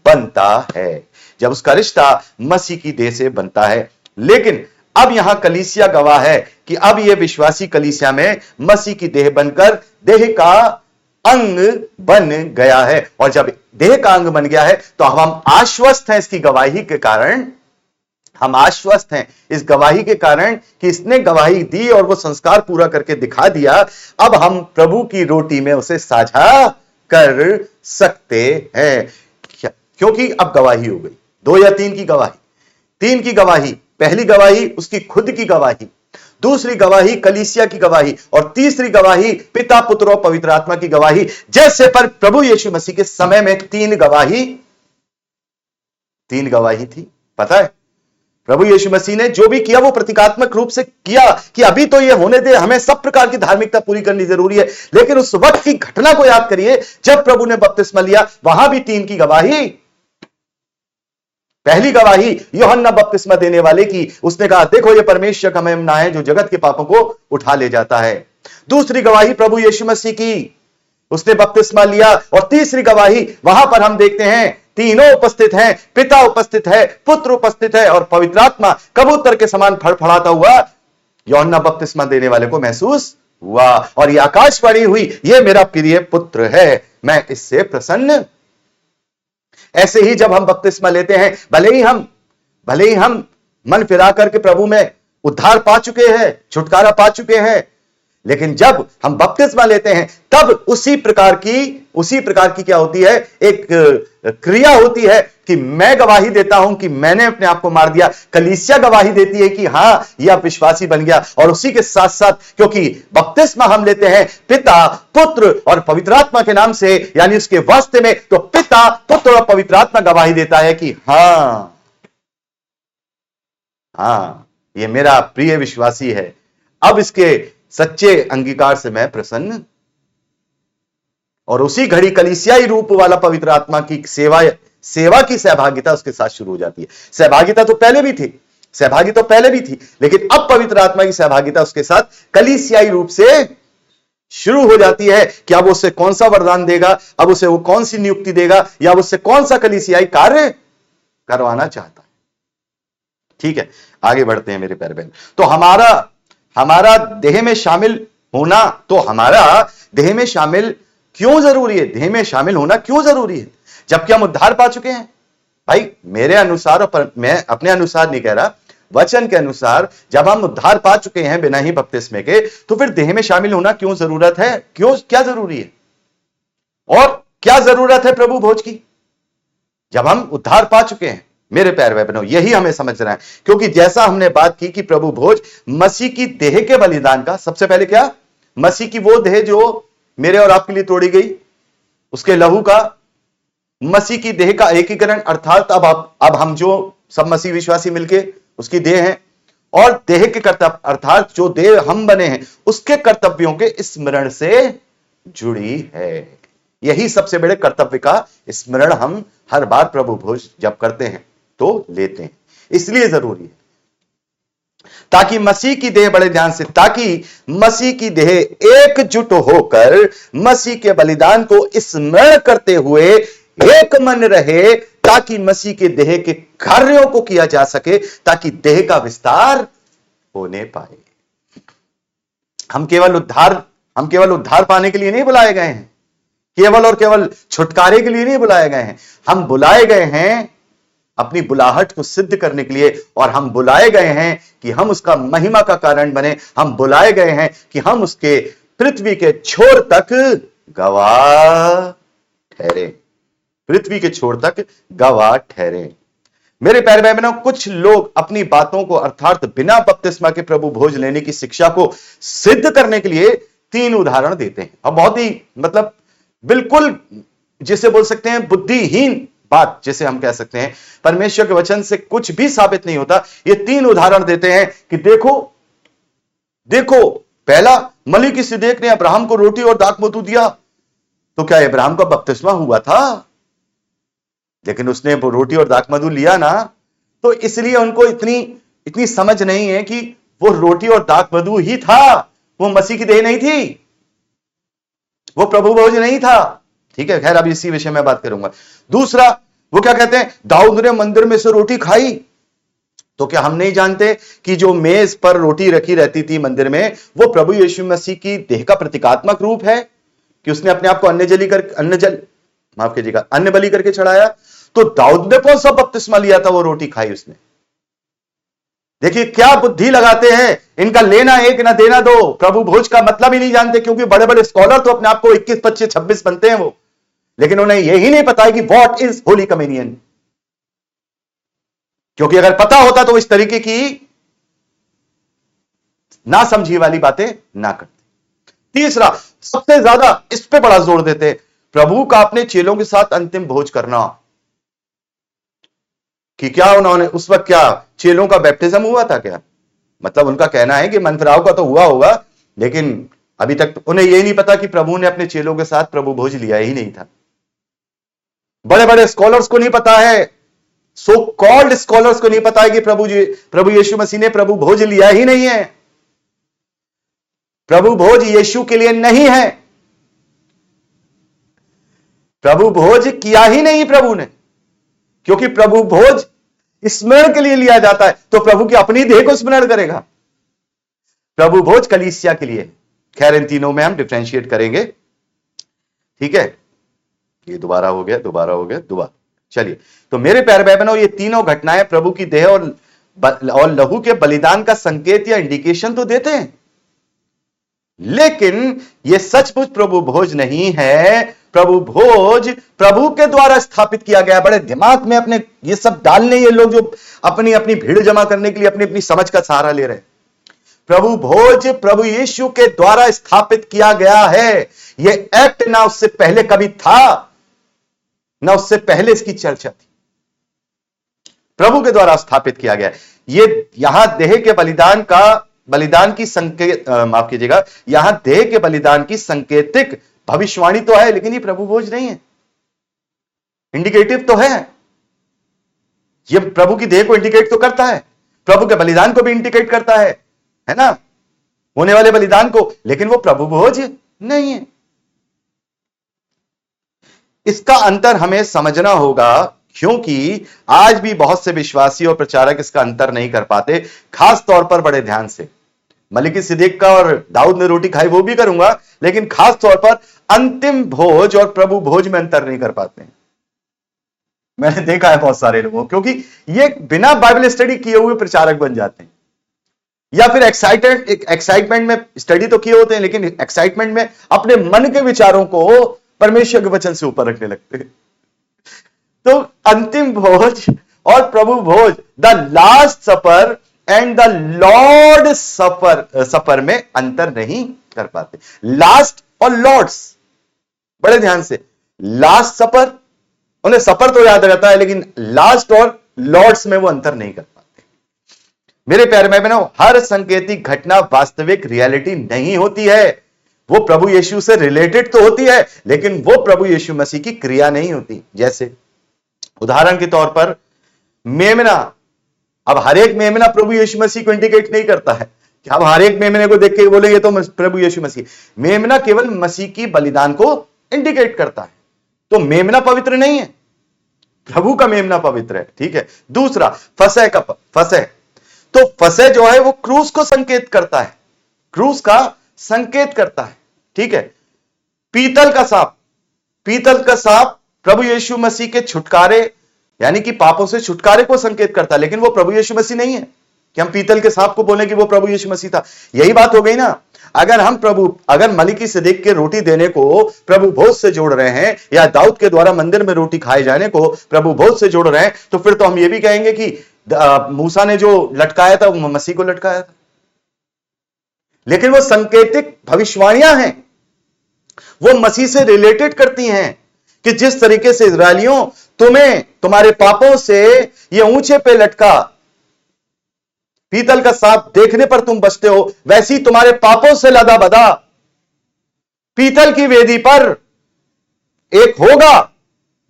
Speaker 1: बनता है, जब उसका रिश्ता मसीह की देह से बनता है। लेकिन अब यहां कलीसिया गवाह है कि अब यह विश्वासी कलीसिया में मसीह की देह बनकर देह का अंग बन गया है। और जब देह का अंग बन गया है तो हम आश्वस्त हैं इसकी गवाही के कारण, हम आश्वस्त हैं इस गवाही के कारण कि इसने गवाही दी और वो संस्कार पूरा करके दिखा दिया। अब हम प्रभु की रोटी में उसे साझा कर सकते हैं, क्योंकि अब गवाही हो गई। 2 या 3 की गवाही, 3 की गवाही, पहली गवाही उसकी खुद की गवाही, दूसरी गवाही कलीसिया की गवाही, और तीसरी गवाही पिता, पुत्र और पवित्र आत्मा की गवाही। जैसे पर प्रभु यीशु मसीह के समय में 3 गवाही थी। पता है, प्रभु यीशु मसीह ने जो भी किया वो प्रतीकात्मक रूप से किया कि अभी तो ये होने दे, हमें सब प्रकार की धार्मिकता पूरी करनी जरूरी है। लेकिन उस वक्त की घटना को याद करिए, जब प्रभु ने बपतिस्मा लिया, वहां भी 3 की गवाही। पहली गवाही यूहन्ना बपतिस्मा देने वाले की, उसने कहा, देखो ये परमेश्वर का मेमना है जो जगत के पापों को उठा ले जाता है। दूसरी गवाही प्रभु यीशु मसीह की, उसने बपतिस्मा लिया। और तीसरी गवाही, वहां पर हम देखते हैं तीनों उपस्थित हैं, पिता उपस्थित है, पुत्र उपस्थित है और पवित्र आत्मा कबूतर के समान फड़फड़ाता हुआ यूहन्ना बपतिस्मा देने वाले को महसूस हुआ। और यह आकाशवाणी हुई, यह मेरा प्रिय पुत्र है, मैं इससे प्रसन्न। ऐसे ही जब हम बपतिस्मा लेते हैं, भले ही हम मन फिरा करके प्रभु में उद्धार पा चुके हैं, छुटकारा पा चुके हैं, लेकिन जब हम बपतिस्मा लेते हैं तब उसी प्रकार की क्या होती है, एक क्रिया होती है कि मैं गवाही देता हूं कि मैंने अपने आप को मार दिया। कलीसिया गवाही देती है कि हां यह विश्वासी बन गया। और उसी के साथ साथ, क्योंकि बपतिस्मा हम लेते हैं पिता, पुत्र और पवित्र आत्मा के नाम से, यानी उसके वास्ते में, तो पिता, पुत्र और पवित्र आत्मा गवाही देता है कि हां ये मेरा प्रिय विश्वासी है, अब इसके सच्चे अंगीकार से मैं प्रसन्न। और उसी घड़ी कलीसियाई रूप वाला पवित्र आत्मा की सेवा की सहभागिता उसके साथ शुरू हो जाती है। सहभागिता तो पहले भी थी, लेकिन अब पवित्र आत्मा की सहभागिता उसके साथ कलीसियाई रूप से शुरू हो जाती है कि अब उससे कौन सा वरदान देगा, अब उसे वो कौन सी नियुक्ति देगा, या उससे कौन सा कलीसियाई कार्य करवाना चाहता है। ठीक है, आगे बढ़ते हैं मेरे प्यारे बहन। तो हमारा देह में शामिल होना, तो हमारा देह में शामिल क्यों जरूरी है? देह में शामिल होना क्यों जरूरी है जबकि हम उद्धार पा चुके हैं? भाई मेरे अनुसार, और मैं अपने अनुसार नहीं कह रहा, वचन के अनुसार जब हम उद्धार पा चुके हैं बिना ही बपतिस्मे के, तो फिर देह में शामिल होना क्यों जरूरत है? क्या जरूरी है? और क्या जरूरत है प्रभु भोज की जब हम उद्धार पा चुके हैं? मेरे प्यारे भाई बहनों, यही हमें समझना है, क्योंकि जैसा हमने बात की कि प्रभु भोज मसीह की देह के बलिदान का, सबसे पहले क्या, मसीह की वो देह जो मेरे और आपके लिए तोड़ी गई, उसके लहू का, मसीह की देह का एकीकरण, अर्थात अब हम जो सब मसीह विश्वासी मिलके उसकी देह हैं, और देह के कर्तव्य, अर्थात जो देह हम बने हैं उसके कर्तव्यों के स्मरण से जुड़ी है। यही सबसे बड़े कर्तव्य का स्मरण हम हर बार प्रभु भोज जब करते हैं तो लेते हैं। इसलिए जरूरी है ताकि मसीह की देह बड़े ध्यान से, ताकि मसीह की देह एकजुट होकर मसीह के बलिदान को स्मरण करते हुए एक मन रहे, ताकि मसीह के देह के कार्यों को किया जा सके, ताकि देह का विस्तार होने पाए। हम केवल उद्धार पाने के लिए नहीं बुलाए गए हैं, केवल और केवल छुटकारे के लिए नहीं बुलाए गए हैं। हम बुलाए गए हैं अपनी बुलाहट को सिद्ध करने के लिए, और हम बुलाए गए हैं कि हम उसका महिमा का कारण बने। हम बुलाए गए हैं कि हम उसके पृथ्वी के छोर तक गवाह ठहरे, पृथ्वी के छोर तक गवाह ठहरे। मेरे प्यारे भाई बहनों, कुछ लोग अपनी बातों को अर्थात बिना बपतिस्मा के प्रभु भोज लेने की शिक्षा को सिद्ध करने के लिए 3 उदाहरण देते हैं। अब बहुत ही मतलब बिल्कुल जिसे बोल सकते हैं बुद्धिहीन बात जिसे हम कह सकते हैं, परमेश्वर के वचन से कुछ भी साबित नहीं होता। ये 3 उदाहरण देते हैं कि देखो देखो, पहला, मलिकिसिदेक ने अब्राहम को रोटी और दाखमधु दिया, तो क्या अब्राहम का बपतिस्मा हुआ था? लेकिन उसने वो रोटी और दाखमधु लिया ना, तो इसलिए उनको इतनी समझ नहीं है कि वो रोटी और दाखमधु ही था, वो मसीह की देह नहीं थी, वो प्रभु भोज नहीं था। ठीक है, खैर अभी इसी विषय में बात करूंगा। दूसरा, वो क्या कहते हैं, दाऊद ने मंदिर में से रोटी खाई, तो क्या हम नहीं जानते कि जो मेज पर रोटी रखी रहती थी मंदिर में, वो प्रभु यीशु मसीह की देह का प्रतीकात्मक रूप है कि उसने अपने आप को अन्न बलि करके चढ़ाया। तो दाऊद ने कौन सा बपतिस्मा लिया था, वो रोटी खाई उसने? देखिए क्या बुद्धि लगाते हैं, इनका लेना एक ना देना दो, प्रभु भोज का मतलब ही नहीं जानते, क्योंकि बड़े बड़े स्कॉलर तो अपने आप को 21, 25, 26 बनते हैं वो, लेकिन उन्हें यही नहीं पता है कि व्हाट इज होली कम्युनियन। क्योंकि अगर पता होता तो इस तरीके की ना समझी वाली बातें ना करते। तीसरा, सबसे ज्यादा इस पे बड़ा जोर देते, प्रभु का अपने चेलों के साथ अंतिम भोज करना, कि क्या उन्होंने उस वक्त क्या चेलों का बैप्टिज्म हुआ था क्या? मतलब उनका कहना है कि मनफिराव का तो हुआ होगा, लेकिन अभी तक तो उन्हें यही नहीं पता कि प्रभु ने अपने चेलों के साथ प्रभु भोज लिया ही नहीं था। बड़े बड़े स्कॉलर्स को नहीं पता है, सो कॉल्ड स्कॉलर्स को नहीं पता है कि प्रभु यीशु मसीह ने प्रभु भोज लिया ही नहीं है। प्रभु भोज यीशु के लिए नहीं है, प्रभु भोज किया ही नहीं प्रभु ने, क्योंकि प्रभु भोज स्मरण के लिए लिया जाता है, तो प्रभु की अपनी देह को स्मरण करेगा। प्रभु भोज कलीसिया के लिए। खैर इन तीनों में हम डिफरेंशिएट करेंगे। ठीक है, ये दोबारा हो गया। चलिए, तो मेरे प्यारे भाई बहनों, ये तीनों घटनाएं प्रभु की देह और लहू के बलिदान का संकेत या इंडिकेशन तो देते हैं, लेकिन ये सचमुच प्रभु भोज नहीं है। प्रभु भोज प्रभु के द्वारा स्थापित किया गया। बड़े दिमाग में अपने ये सब डालने ये लोग जो अपनी अपनी भीड़ जमा करने के लिए अपनी अपनी समझ का सहारा ले रहे हैं। प्रभु भोज प्रभु यीशु के द्वारा स्थापित किया गया है। ये एक्ट ना उससे पहले कभी था, ना उससे पहले इसकी चर्चा थी, प्रभु के द्वारा स्थापित किया गया। ये यहां देह के बलिदान की संकेत, माफ कीजिएगा, यहां देह के बलिदान की संकेतिक भविष्यवाणी तो है, लेकिन ये प्रभु भोज नहीं है। इंडिकेटिव तो है, ये प्रभु की देह को इंडिकेट तो करता है, प्रभु के बलिदान को भी इंडिकेट करता है ना, होने वाले बलिदान को, लेकिन वो प्रभु भोज नहीं है। इसका अंतर हमें समझना होगा, क्योंकि आज भी बहुत से विश्वासी और प्रचारक इसका अंतर नहीं कर पाते, खास तौर पर बड़े ध्यान से। मलिकिसिदेक का और दाऊद ने रोटी खाई वो भी करूंगा, लेकिन खास तौर पर अंतिम भोज और प्रभु भोज में अंतर नहीं कर पाते हैं। मैंने देखा है बहुत सारे लोगों, क्योंकि ये बिना बाइबल स्टडी किए हुए प्रचारक बन जाते हैं, या फिर एक्साइटमेंट में स्टडी तो किए होते हैं, लेकिन एक्साइटमेंट में अपने मन के विचारों को परमेश्वर के वचन से ऊपर रखने लगते हैं। तो अंतिम भोज और प्रभु भोज, the Last Supper and the Lord Supper में अंतर नहीं कर पाते। लास्ट और लॉर्ड्स, बड़े ध्यान से, लास्ट सपर, उन्हें सपर तो याद रहता है, लेकिन लास्ट और लॉर्ड्स में वो अंतर नहीं कर पाते। मेरे प्यारे भाई बहनों, हर संकेतिक घटना वास्तविक रियलिटी नहीं होती है। वो प्रभु यीशु से रिलेटेड तो होती है, लेकिन वो प्रभु यीशु मसीह की क्रिया नहीं होती। जैसे उदाहरण के तौर पर मेमना, अब हर एक मेमना प्रभु यीशु मसीह को इंडिकेट नहीं करता है कि अब हर एक मेमने को देख के बोले ये तो प्रभु यीशु मसीह। मेमना केवल मसीह की बलिदान को इंडिकेट करता है, तो मेमना पवित्र नहीं है, प्रभु का मेमना पवित्र है। ठीक है। दूसरा, फसह तो फसह जो है वो क्रूस को संकेत करता है, क्रूस का संकेत करता है। ठीक है। पीतल का सांप प्रभु यीशु मसीह के छुटकारे यानी कि पापों से छुटकारे को संकेत करता है, लेकिन वो प्रभु यीशु मसीह नहीं है कि हम पीतल के सांप को बोले कि वो प्रभु यीशु मसीह था। यही बात हो गई ना। अगर मलिकिसिदक के रोटी देने को प्रभु भोज से जोड़ रहे हैं, या दाऊद के द्वारा मंदिर में रोटी खाए जाने को प्रभु भोज से जोड़ रहे हैं, तो फिर तो हम ये भी कहेंगे कि मूसा ने जो लटकाया था वो मसीह को लटकाया था। लेकिन वो सांकेतिक भविष्यवाणियां हैं, वो मसीह से रिलेटेड करती हैं कि जिस तरीके से इजरायलियों तुम्हें तुम्हारे पापों से ये ऊंचे पे लटका पीतल का सांप देखने पर तुम बचते हो, वैसी तुम्हारे पापों से लदा बदा पीतल की वेदी पर एक होगा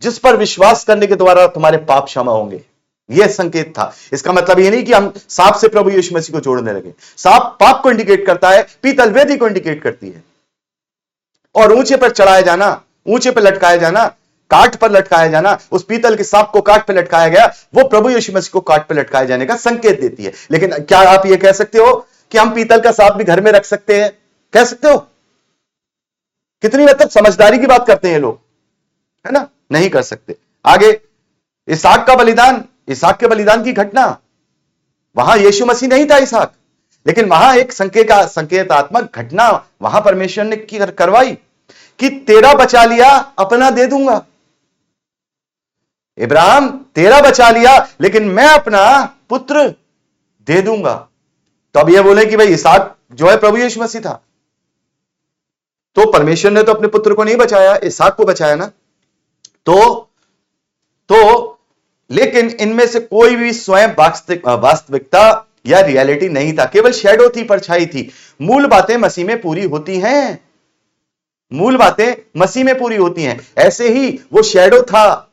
Speaker 1: जिस पर विश्वास करने के द्वारा तुम्हारे पाप क्षमा होंगे। यह संकेत था। इसका मतलब यह नहीं कि हम सांप से प्रभु यीशु मसीह को जोड़ने लगे। सांप पाप को इंडिकेट करता है, पीतल वेदी को इंडिकेट करती है। और ऊंचे पर चढ़ाया जाना, ऊंचे पर लटकाया जाना, काट पर लटकाया जाना, उस पीतल के सांप को काट पर लटकाया गया, वो प्रभु यीशु मसीह को काट पर लटकाए जाने का संकेत देती है। लेकिन क्या आप ये कह सकते हो कि हम पीतल का सांप भी घर में रख सकते हैं? कह सकते हो? कितनी मतलब समझदारी की बात करते हैं लोग, है ना? नहीं कर सकते। आगे इसहाक का बलिदान, इसहाक के बलिदान की घटना, वहां यीशु मसीह नहीं था इसहाक, लेकिन वहां एक संकेतात्मक घटना वहां परमेश्वर ने करवाई कि तेरा बचा लिया, अपना दे दूंगा। इब्राहिम तेरा बचा लिया, लेकिन मैं अपना पुत्र दे दूंगा। तो अब यह बोले कि भाई इसहाक जो है प्रभु यीशु मसीह था, तो परमेश्वर ने तो अपने पुत्र को नहीं बचाया, इसहाक को बचाया ना। तो लेकिन इनमें से कोई भी स्वयं वास्तविकता या रियलिटी नहीं था, केवल शैडो थी, परछाई थी। मूल बातें मसीह में पूरी होती हैं, मूल बातें मसीह में पूरी होती हैं। ऐसे ही वो शैडो था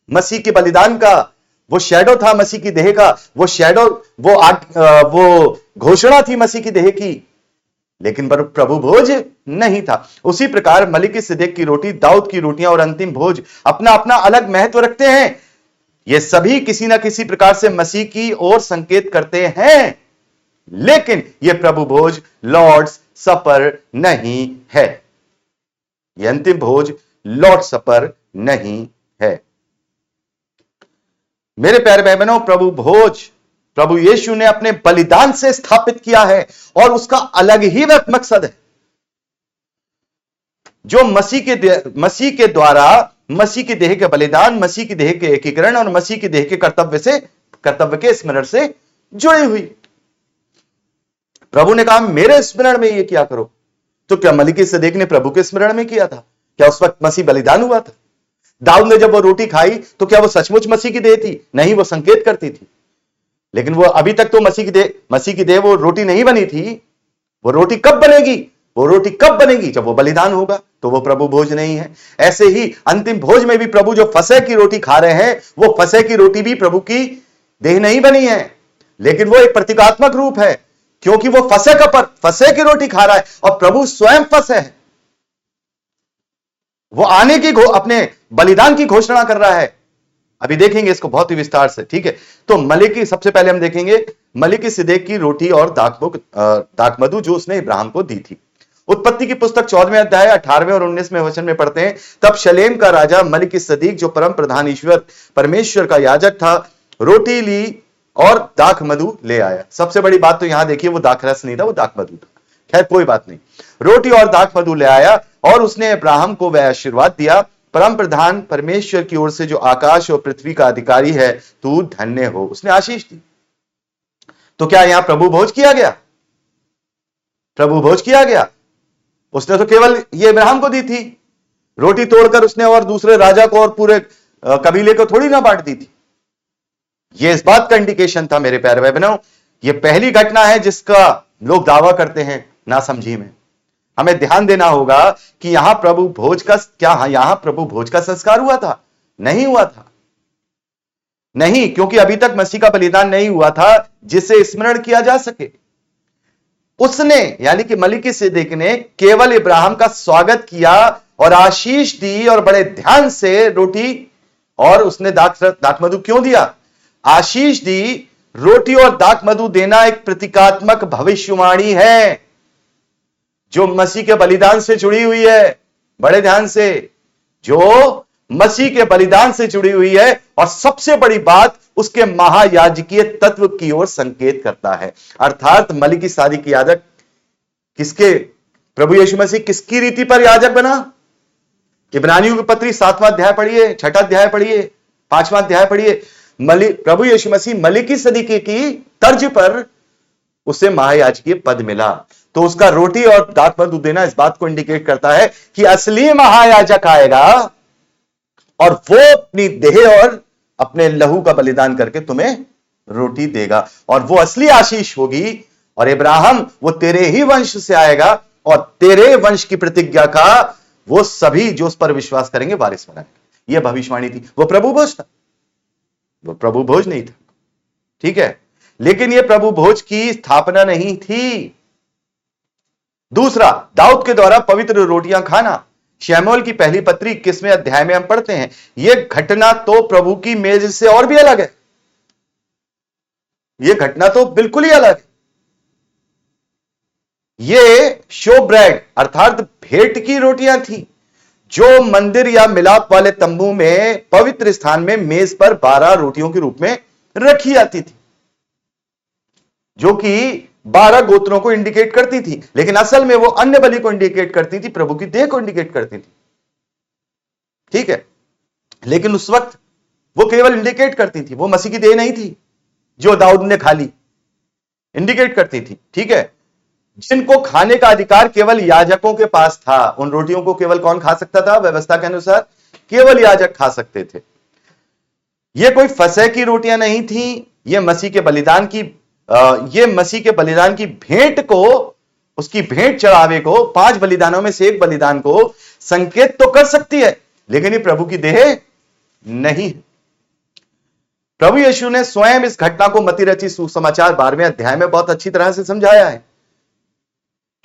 Speaker 1: मसीह के बलिदान का, वो शैडो था मसीह की देह का, वो शैडो वो घोषणा थी मसीह की देह की, लेकिन प्रभु भोज नहीं था। उसी प्रकार मलिकिसिदक की रोटी, दाऊद की रोटियां और अंतिम भोज अपना अपना अलग महत्व रखते हैं। ये सभी किसी ना किसी प्रकार से मसीह की ओर संकेत करते हैं, लेकिन यह प्रभु भोज लॉर्ड्स सपर नहीं है। यह अंतिम भोज लॉर्ड सपर नहीं है। मेरे प्यारे भाई बहनों, प्रभु भोज प्रभु यीशु ने अपने बलिदान से स्थापित किया है, और उसका अलग ही मकसद है, जो मसीह के द्वारा मसीह की देह के बलिदान, मसीह की देह के एकीकरण और मसीह की देह के कर्तव्य के स्मरण से जुड़ी हुई। प्रभु ने कहा मेरे स्मरण में ये किया करो। तो क्या मलिकिसिदक ने प्रभु के स्मरण में किया था? क्या उस वक्त मसीह बलिदान हुआ था? दाऊद ने जब वो रोटी खाई तो क्या वो सचमुच मसीह की देह थी? नहीं, वो संकेत करती थी। लेकिन वो अभी तक तो मसीह की देह वो रोटी नहीं बनी थी। वो रोटी कब बनेगी? वो रोटी कब बनेगी? जब वो बलिदान होगा। तो वो प्रभु भोज नहीं है। ऐसे ही अंतिम भोज में भी प्रभु जो फसह की रोटी खा रहे हैं, वो फसह की रोटी भी प्रभु की देह नहीं बनी है, लेकिन वो एक प्रतीकात्मक रूप है, क्योंकि वो फसह की रोटी खा रहा है, और प्रभु स्वयं फसह है। वो आने की अपने बलिदान की घोषणा कर रहा है। अभी देखेंगे इसको बहुत ही विस्तार से, ठीक है? तो सबसे पहले हम देखेंगे मलिकिसिदक की रोटी और दाखमधु जो उसने इब्राहिम को दी थी। उत्पत्ति की पुस्तक 14वें अध्याय 18वें और 19वें वचन में पढ़ते हैं, तब शलेम का राजा मलिकिसिदक जो परम प्रधान ईश्वर परमेश्वर का याजक था, रोटी ली और दाखमधु ले आया। सबसे बड़ी बात तो यहां देखिए, वो दाखरस नहीं था, वो दाखमधु था। खैर कोई बात नहीं। रोटी और दाखमधु ले आया, और उसने इब्राहिम को वह आशीर्वाद दिया, परम प्रधान परमेश्वर की ओर से जो आकाश और पृथ्वी का अधिकारी है, तू धन्य हो। उसने आशीष दी। तो क्या यहां प्रभु भोज किया गया? प्रभु भोज किया गया? उसने तो केवल ये इब्राहिम को दी थी। रोटी तोड़कर उसने और दूसरे राजा को और पूरे कबीले को थोड़ी ना बांट दी थी। ये इस बात का इंडिकेशन था मेरे प्यारे भाई बहनों, ये पहली घटना है जिसका लोग दावा करते हैं नासमझी में। हमें ध्यान देना होगा कि यहां प्रभु भोज का संस्कार हुआ था? नहीं हुआ था। नहीं, क्योंकि अभी तक मसीह का बलिदान नहीं हुआ था जिसे स्मरण किया जा सके। उसने यानी कि मलिकिसिदक ने केवल इब्राहिम का स्वागत किया और आशीष दी, और बड़े ध्यान से रोटी और उसने दाखमधु क्यों दिया? आशीष दी। रोटी और दाखमधु देना एक प्रतीकात्मक भविष्यवाणी है जो मसीह के बलिदान से जुड़ी हुई है। बड़े ध्यान से, जो मसीह के बलिदान से जुड़ी हुई है, और सबसे बड़ी बात उसके महायाजकीय तत्व की ओर संकेत करता है। अर्थात मलिकिसिदक याजक किसके प्रभु यीशु मसीह किसकी रीति पर याजक बना? इब्रानियों की पत्री 7वां अध्याय पढ़िए, 6वां अध्याय पढ़िए, 5वां अध्याय पढ़िए। प्रभु यीशु मसीह मलिकी सदीके की तर्ज पर उसे महायाजकीय पद मिला। तो उसका रोटी और दाख पर दूध देना इस बात को इंडिकेट करता है कि असली महायाजक आएगा और वो अपनी देह और अपने लहू का बलिदान करके तुम्हें रोटी देगा, और वो असली आशीष होगी। और इब्राहिम, वो तेरे ही वंश से आएगा और तेरे वंश की प्रतिज्ञा का वो सभी जो उस पर विश्वास करेंगे वारिस बनाएंगे। यह भविष्यवाणी थी। वो प्रभु भोज था, वो प्रभु भोज नहीं था, ठीक है, लेकिन यह प्रभु भोज की स्थापना नहीं थी। दूसरा, दाऊद के द्वारा पवित्र रोटियां खाना। शमूएल की पहली पत्री 21वें अध्याय में हम पढ़ते हैं, यह घटना तो प्रभु की मेज से और भी अलग है। यह घटना तो बिल्कुल ही अलग है। ये शो ब्रेड अर्थात भेंट की रोटियां थी जो मंदिर या मिलाप वाले तंबू में पवित्र स्थान में मेज पर 12 रोटियों के रूप में रखी जाती थी, जो कि 12 गोत्रों को इंडिकेट करती थी, लेकिन असल में वो अन्य बलि को इंडिकेट करती थी, प्रभु की देह को इंडिकेट करती थी, ठीक है। लेकिन उस वक्त वो केवल इंडिकेट करती थी, वो मसीह की देह नहीं थी जो दाऊद ने खा ली, इंडिकेट करती थी, ठीक है। जिनको खाने का अधिकार केवल याजकों के पास था, उन रोटियों को केवल कौन खा सकता था? व्यवस्था के अनुसार केवल याजक खा सकते थे। ये कोई फसह की रोटियां नहीं थी, ये मसीह के बलिदान की भेंट को, उसकी भेंट चढ़ावे को, 5 बलिदानों में से एक बलिदान को संकेत तो कर सकती है, लेकिन ये प्रभु की देह नहीं है। प्रभु यीशु ने स्वयं इस घटना को मती रची सुसमाचार 12वें अध्याय में बहुत अच्छी तरह से समझाया है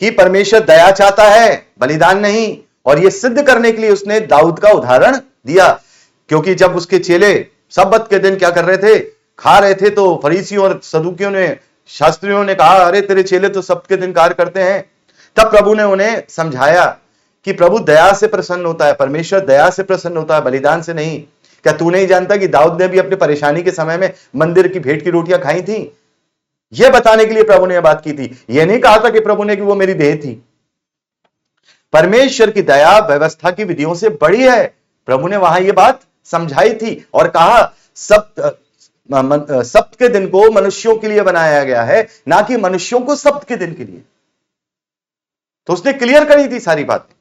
Speaker 1: कि परमेश्वर दया चाहता है, बलिदान नहीं, और यह सिद्ध करने के लिए उसने दाऊद का उदाहरण दिया। क्योंकि जब उसके चेले सब्बत के दिन क्या कर रहे थे? खा रहे थे, तो फरीसियों और सदूकियों ने, शास्त्रियों ने कहा, अरे तेरे चेले तो सब्त के दिन कार्य करते हैं। तब प्रभु ने उन्हें समझाया कि प्रभु दया से प्रसन्न होता है, परमेश्वर दया से प्रसन्न होता है, बलिदान से नहीं। क्या तू नहीं जानता कि दाऊद ने भी अपनी परेशानी के समय में मंदिर की भेंट की रोटियां खाई थी? यह बताने के लिए प्रभु ने यह बात की थी। यह नहीं कहा था कि प्रभु ने कि वो मेरी देह थी। परमेश्वर की दया व्यवस्था की विधियों से बड़ी है। प्रभु ने वहां यह बात समझाई थी और कहा सब्त के दिन को मनुष्यों के लिए बनाया गया है, ना कि मनुष्यों को सब्त के दिन के लिए। तो उसने क्लियर करी थी सारी बातें।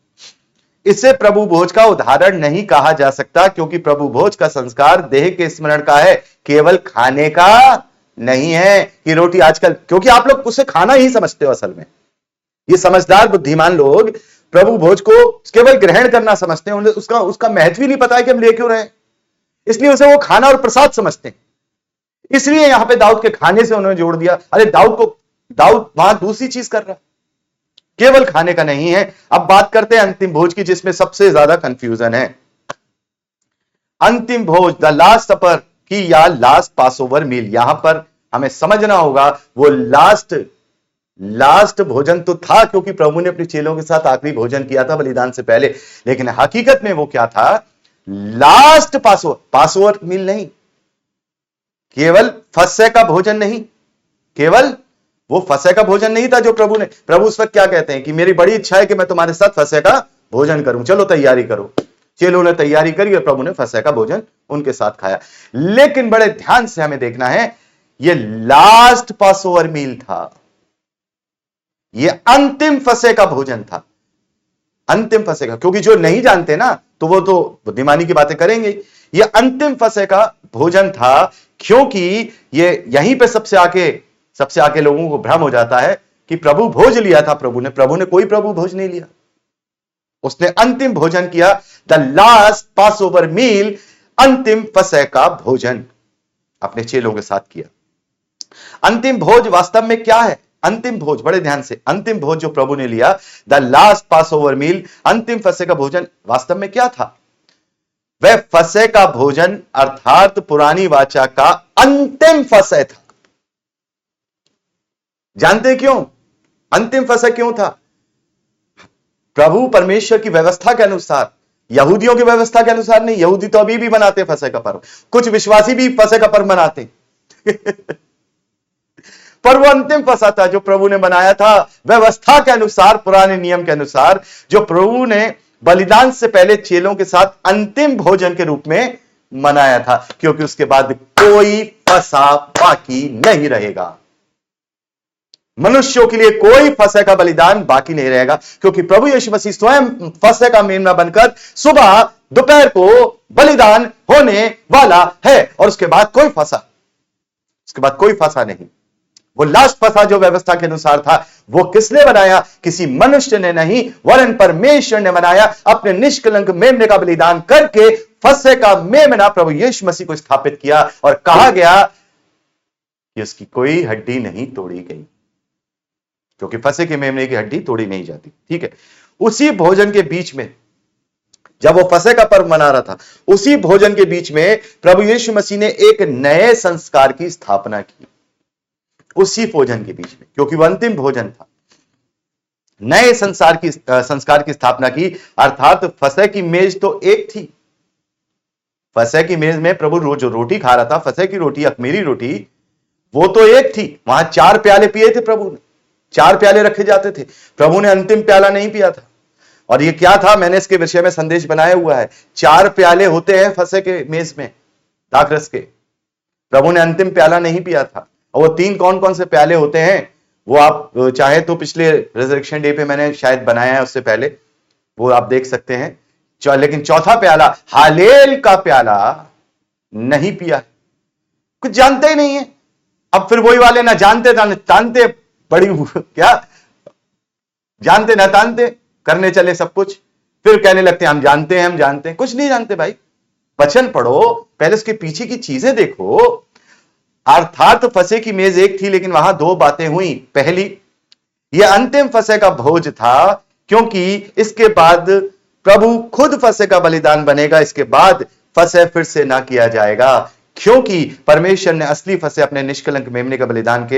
Speaker 1: इसे प्रभु भोज का उदाहरण नहीं कहा जा सकता, क्योंकि प्रभु भोज का संस्कार देह के स्मरण का है, केवल खाने का नहीं है। कि रोटी आजकल, क्योंकि आप लोग उसे खाना ही समझते हो, असल में ये समझदार बुद्धिमान लोग प्रभु भोज को केवल ग्रहण करना समझते हैं, उन्हें उसका महत्व ही नहीं पता है कि हम ले क्यों रहे हैं, इसलिए उसे वो खाना और प्रसाद समझते हैं। इसलिए यहां पे दाऊद के खाने से उन्होंने जोड़ दिया। अरे दाऊद वहां दूसरी चीज कर रहा, केवल खाने का नहीं है। अब बात करते हैं अंतिम भोज की, जिसमें सबसे ज्यादा कंफ्यूजन है। अंतिम भोज, द लास्ट सपर की या लास्ट पासओवर मील, यहां पर हमें समझना होगा वो लास्ट भोजन तो था, क्योंकि प्रभु ने अपने चेलों के साथ आखिरी भोजन किया था बलिदान से पहले, लेकिन हकीकत में वो क्या था? लास्ट पासओवर मील नहीं, केवल फसह का भोजन नहीं, केवल वो फसह का भोजन नहीं था जो प्रभु उस वक्त क्या कहते हैं कि मेरी बड़ी इच्छा है कि मैं तुम्हारे साथ फसह का भोजन करूं, चलो तैयारी करो। चेलों ने तैयारी करी और प्रभु ने फसह का भोजन उनके साथ खाया। लेकिन बड़े ध्यान से हमें देखना है, ये लास्ट पासओवर मील था, ये अंतिम फसह का भोजन था, अंतिम फसह का। क्योंकि जो नहीं जानते ना, तो वो तो बुद्धिमानी की बातें करेंगे। ये अंतिम फसह का भोजन था, क्योंकि ये यहीं पे सबसे आके लोगों को भ्रम हो जाता है कि प्रभु भोज लिया था प्रभु ने कोई प्रभु भोज नहीं लिया। उसने अंतिम भोजन किया, द लास्ट पासओवर मील, अंतिम फसह का भोजन अपने चेलों के साथ किया। अंतिम भोज वास्तव में क्या है? अंतिम भोज, बड़े ध्यान से, अंतिम भोज जो प्रभु ने लिया, द लास्ट पासओवर मील, अंतिम फसह का भोजन वास्तव में क्या था? वह फसह का भोजन अर्थात पुरानी वाचा का अंतिम फसह था। जानते क्यों अंतिम फसह क्यों था? प्रभु परमेश्वर की व्यवस्था के अनुसार, यहूदियों की व्यवस्था के अनुसार नहीं। यहूदी तो अभी भी मनाते फसह का पर्व, कुछ विश्वासी भी फसह का पर्व मनाते पर वो अंतिम फसह था जो प्रभु ने बनाया था व्यवस्था के अनुसार, पुराने नियम के अनुसार, जो प्रभु ने बलिदान से पहले चेलों के साथ अंतिम भोजन के रूप में मनाया था, क्योंकि उसके बाद कोई फसह बाकी नहीं रहेगा। मनुष्यों के लिए कोई फसह का बलिदान बाकी नहीं रहेगा, क्योंकि प्रभु यीशु मसीह स्वयं फसह का मेमना बनकर सुबह दोपहर को बलिदान होने वाला है। और उसके बाद कोई फसह नहीं। वो लास्ट फसह जो व्यवस्था के अनुसार था, वो किसने बनाया? किसी मनुष्य ने नहीं, वरन परमेश्वर ने बनाया। अपने निष्कलंक मेमने का बलिदान करके फसह का मेमना प्रभु यीशु मसीह को स्थापित किया, और कहा गया कि उसकी कोई हड्डी नहीं तोड़ी गई, क्योंकि फसह के मेमने की हड्डी तोड़ी नहीं जाती। ठीक है, उसी भोजन के बीच में, जब वो फसह का पर्व मना रहा था, उसी भोजन के बीच में प्रभु यीशु मसीह ने एक नए संस्कार की स्थापना की। उसी भोजन के बीच में, क्योंकि वह अंतिम भोजन था, नए संस्कार की स्थापना की। अर्थात फसह की मेज तो एक थी। फसह की मेज में प्रभु रोज रोटी खा रहा था, फसह की रोटी, अख़मीरी रोटी, वो तो एक थी। वहां 4 प्याले पिए थे प्रभु ने, 4 प्याले रखे जाते थे। प्रभु ने अंतिम प्याला नहीं पिया था। और ये क्या था? मैंने इसके विषय में संदेश बनाया हुआ है। 4 प्याले होते हैं फसह के मेज में, दाखरस के। प्रभु ने अंतिम प्याला नहीं पिया था। और वो 3 कौन कौन से प्याले होते हैं, वो आप चाहे तो पिछले रिजरेक्शन डे पे मैंने शायद बनाया है, उससे पहले वो आप देख सकते हैं। लेकिन चौथा प्याला, हालेल का प्याला नहीं पिया, कुछ जानते ही नहीं है। अब फिर वही वाले ना जानते तानते, बड़ी क्या जानते ना तानते, करने चले सब कुछ, फिर कहने लगते हैं हम जानते हैं। कुछ नहीं जानते भाई। वचन पढ़ो, पहले उसके पीछे की चीजें देखो। अर्थात फसह की मेज एक थी, लेकिन वहां 2 बातें हुई। पहली, यह अंतिम फसह का भोज था, क्योंकि इसके बाद प्रभु खुद फसह का बलिदान बनेगा। इसके बाद फसह फिर से ना किया जाएगा, क्योंकि परमेश्वर ने असली फसह अपने निष्कलंक मेमने का बलिदान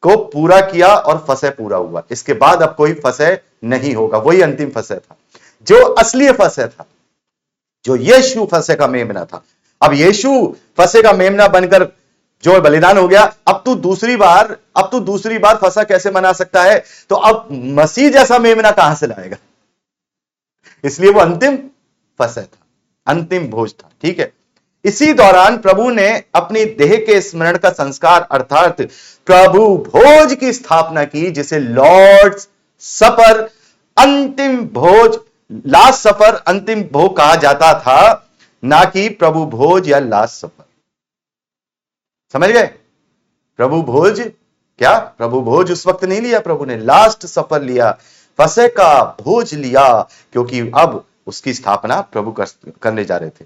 Speaker 1: को पूरा किया और फसह पूरा हुआ। इसके बाद अब कोई फसह नहीं होगा। वही अंतिम फसह था, जो असली फसह था, जो यीशु फसह का मेमना था। अब यीशु फसह का मेमना बनकर जो बलिदान हो गया, अब तू दूसरी बार फसह कैसे मना सकता है? तो अब मसीह जैसा मेमना कहां से लाएगा? इसलिए वो अंतिम फसह था, अंतिम भोज था। ठीक है, इसी दौरान प्रभु ने अपनी देह के स्मरण का संस्कार अर्थात प्रभु भोज की स्थापना की, जिसे लॉर्ड्स सपर, अंतिम भोज, लास्ट सफर, अंतिम भोज कहा जाता था, ना कि प्रभु भोज या लास्ट सफर। समझ गए? प्रभु भोज क्या? प्रभु भोज उस वक्त नहीं लिया प्रभु ने, लास्ट सफर लिया, फसह का भोज लिया, क्योंकि अब उसकी स्थापना प्रभु करने जा रहे थे।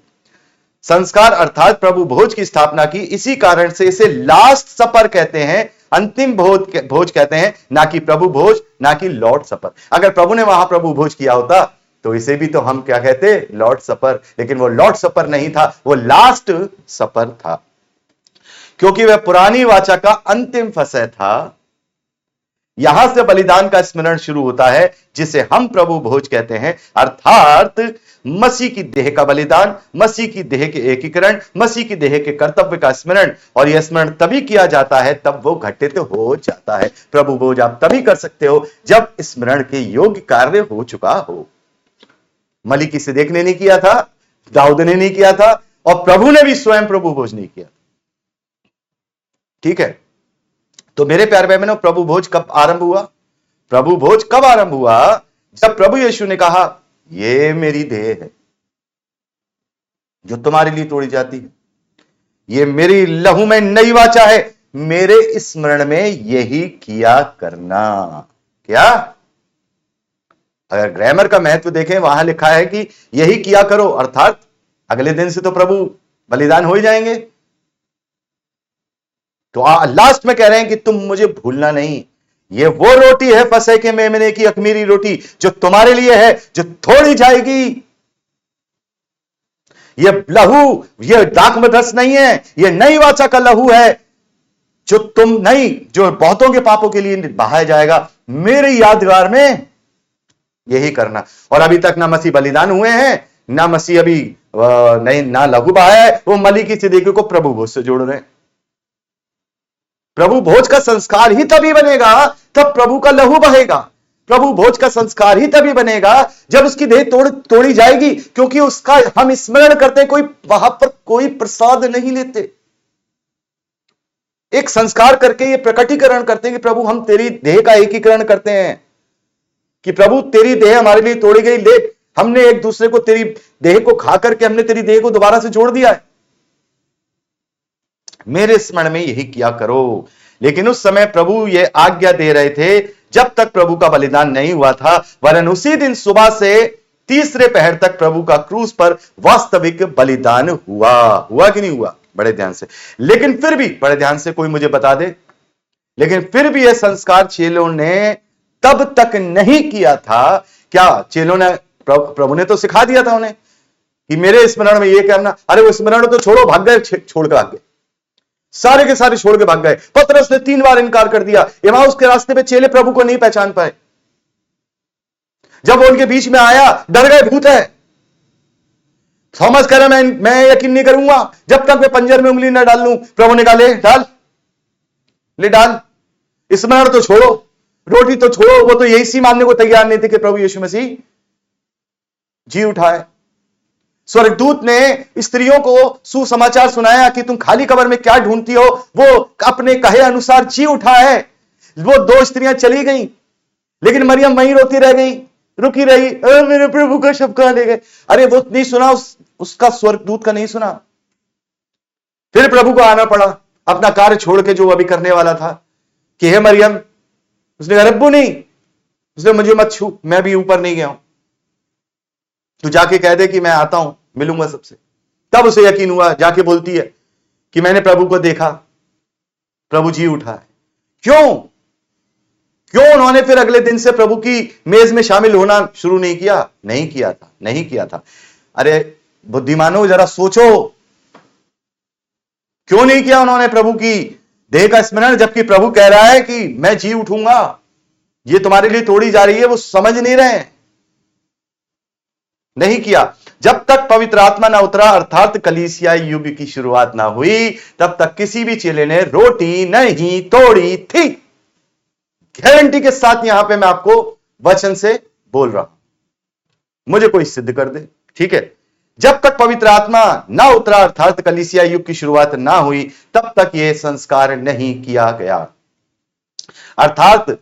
Speaker 1: संस्कार अर्थात प्रभु भोज की स्थापना की, इसी कारण से इसे लास्ट सपर कहते हैं, अंतिम भोज कहते हैं, ना कि प्रभु भोज, ना कि लॉर्ड सपर। अगर प्रभु ने वहां प्रभु भोज किया होता तो इसे भी तो हम क्या कहते? लॉर्ड सपर। लेकिन वो लॉर्ड सपर नहीं था, वो लास्ट सपर था, क्योंकि वह पुरानी वाचा का अंतिम फसह था। यहां से बलिदान का स्मरण शुरू होता है, जिसे हम प्रभु भोज कहते हैं, अर्थात मसीह की देह का बलिदान, मसीह की देह के एकीकरण, मसीह की देह के कर्तव्य का स्मरण। और यह स्मरण तभी किया जाता है तब वो घटित हो जाता है। प्रभु भोज आप तभी कर सकते हो जब स्मरण के योग्य कार्य हो चुका हो। मलिकिसिदक ने नहीं किया था, दाऊद ने नहीं किया था, और प्रभु ने भी स्वयं प्रभु भोज नहीं किया। ठीक है, तो मेरे प्यारे भाई बहनों, प्रभु भोज कब आरंभ हुआ? प्रभु भोज कब आरंभ हुआ? जब प्रभु यीशु ने कहा, ये मेरी देह है जो तुम्हारे लिए तोड़ी जाती है, ये मेरी लहू में नई वाचा है, मेरे स्मरण में यही किया करना। क्या? अगर ग्रामर का महत्व देखें, वहां लिखा है कि यही किया करो, अर्थात अगले दिन से तो प्रभु बलिदान हो ही जाएंगे। तो लास्ट में कह रहे हैं कि तुम मुझे भूलना नहीं। ये वो रोटी है फसह के मेमने की अख़मीरी रोटी, जो तुम्हारे लिए है, जो थोड़ी जाएगी। ये लहू, ये दाखमधस नहीं है, ये नई वाचा का लहू है, जो जो बहुतों के पापों के लिए बहाया जाएगा। मेरे यादगार में यही करना। और अभी तक ना मसीह बलिदान हुए हैं, ना मसीह अभी नहीं, ना लहू बहाया है, वो मलिकिसिदक को प्रभु भोज से जोड़ रहे हैं। प्रभु भोज का संस्कार ही तभी बनेगा तब प्रभु का लहू बहेगा। प्रभु भोज का संस्कार ही तभी बनेगा जब उसकी देह तोड़ी जाएगी, क्योंकि उसका हम स्मरण करते हैं, कोई वहां पर कोई प्रसाद नहीं लेते। एक संस्कार करके ये प्रकटीकरण करते हैं कि प्रभु हम तेरी देह का एकीकरण करते हैं, कि प्रभु तेरी देह हमारे लिए तोड़ी गई, ले हमने एक दूसरे को तेरी देह को खा करके हमने तेरी देह को दोबारा से जोड़ दिया है, मेरे स्मरण में यही किया करो। लेकिन उस समय प्रभु ये आज्ञा दे रहे थे जब तक प्रभु का बलिदान नहीं हुआ था, वरन उसी दिन सुबह से तीसरे पहर तक प्रभु का क्रूस पर वास्तविक बलिदान हुआ कि नहीं हुआ? बड़े ध्यान से, लेकिन फिर भी बड़े ध्यान से कोई मुझे बता दे, लेकिन फिर भी यह संस्कार चेलों ने तब तक नहीं किया था। क्या चेलों ने, प्रभु ने तो सिखा दिया था उन्हें कि मेरे स्मरण में यह करना। अरे वो स्मरण तो छोड़ो, भाग गए, छोड़ के भाग गए, सारे के सारे छोड़ के भाग गए। पतरस ने 3 बार इनकार कर दिया। एमाउस के रास्ते पे चेले प्रभु को नहीं पहचान पाए। जब वो उनके बीच में आया, डर गए, भूत है। थॉमस कह रहा मैं यकीन नहीं करूंगा जब तक मैं पंजर में उंगली न डाल लूं। प्रभु ने कहा ले डाल, स्मरण तो छोड़ो, रोटी तो छोड़ो। वो तो यही सी मानने को तैयार नहीं थे कि प्रभु यीशु मसीह जी उठा है। स्वर्गदूत ने स्त्रियों को सुसमाचार सुनाया कि तुम खाली कब्र में क्या ढूंढती हो, वो अपने कहे अनुसार जी उठा है। वो 2 स्त्रियां चली गई, लेकिन मरियम वहीं रोती रह गई, रुकी रही, मेरे प्रभु का शव कहां ले गए। अरे वो नहीं सुना, उसका स्वर्गदूत का नहीं सुना। फिर प्रभु को आना पड़ा अपना कार्य छोड़ के जो अभी करने वाला था, कि हे मरियम। उसने कहा रब्बू नहीं, उसने मुझे मत छू, मैं भी ऊपर नहीं गया हूं, तू जाके कह दे कि मैं आता हूं, मिलूंगा सबसे। तब उसे यकीन हुआ, जाके बोलती है कि मैंने प्रभु को देखा, प्रभु जी उठा है। क्यों उन्होंने फिर अगले दिन से प्रभु की मेज में शामिल होना शुरू नहीं किया? नहीं किया था। अरे बुद्धिमानों, जरा सोचो, क्यों नहीं किया उन्होंने प्रभु की देह का स्मरण, जबकि प्रभु कह रहा है कि मैं जी उठूंगा, ये तुम्हारे लिए तोड़ी जा रही है। वो समझ नहीं रहे, नहीं किया। जब तक पवित्र आत्मा ना उतरा, अर्थात कलीसिया युग की शुरुआत ना हुई, तब तक किसी भी चेले ने रोटी नहीं तोड़ी थी। गारंटी के साथ यहां पे मैं आपको वचन से बोल रहा हूं, मुझे कोई सिद्ध कर दे, ठीक है। जब तक पवित्र आत्मा ना उतरा, अर्थात कलीसिया युग की शुरुआत ना हुई, तब तक यह संस्कार नहीं किया गया। अर्थात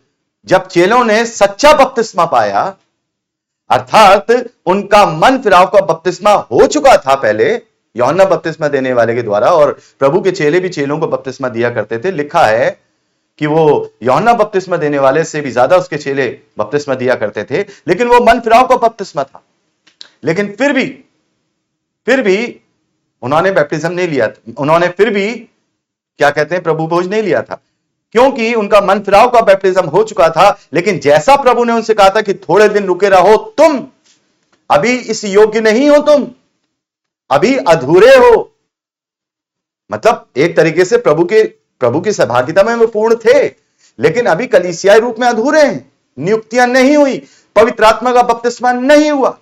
Speaker 1: जब चेलों ने सच्चा बपतिस्मा पाया, अर्थात उनका मन फिराव का बपतिस्मा हो चुका था पहले यूहन्ना बपतिस्मा देने वाले के द्वारा, और प्रभु के चेले भी चेलों को बपतिस्मा दिया करते थे। लिखा है कि वो यूहन्ना बपतिस्मा देने वाले से भी ज्यादा उसके चेले बपतिस्मा दिया करते थे, लेकिन वो मन फिराव का बपतिस्मा था। लेकिन फिर भी उन्होंने बैप्टिज्म नहीं लिया था, उन्होंने फिर भी क्या कहते हैं, प्रभु भोज नहीं लिया था, क्योंकि उनका मन फिराव का बैप्टिज्म हो चुका था। लेकिन जैसा प्रभु ने उनसे कहा था कि थोड़े दिन रुके रहो, तुम अभी इस योग्य नहीं हो, तुम अभी अधूरे हो। मतलब एक तरीके से प्रभु की सहभागिता में वो पूर्ण थे, लेकिन अभी कलीसियाई रूप में अधूरे हैं। नियुक्तियां नहीं हुई, पवित्र आत्मा का बपतिस्मा नहीं हुआ।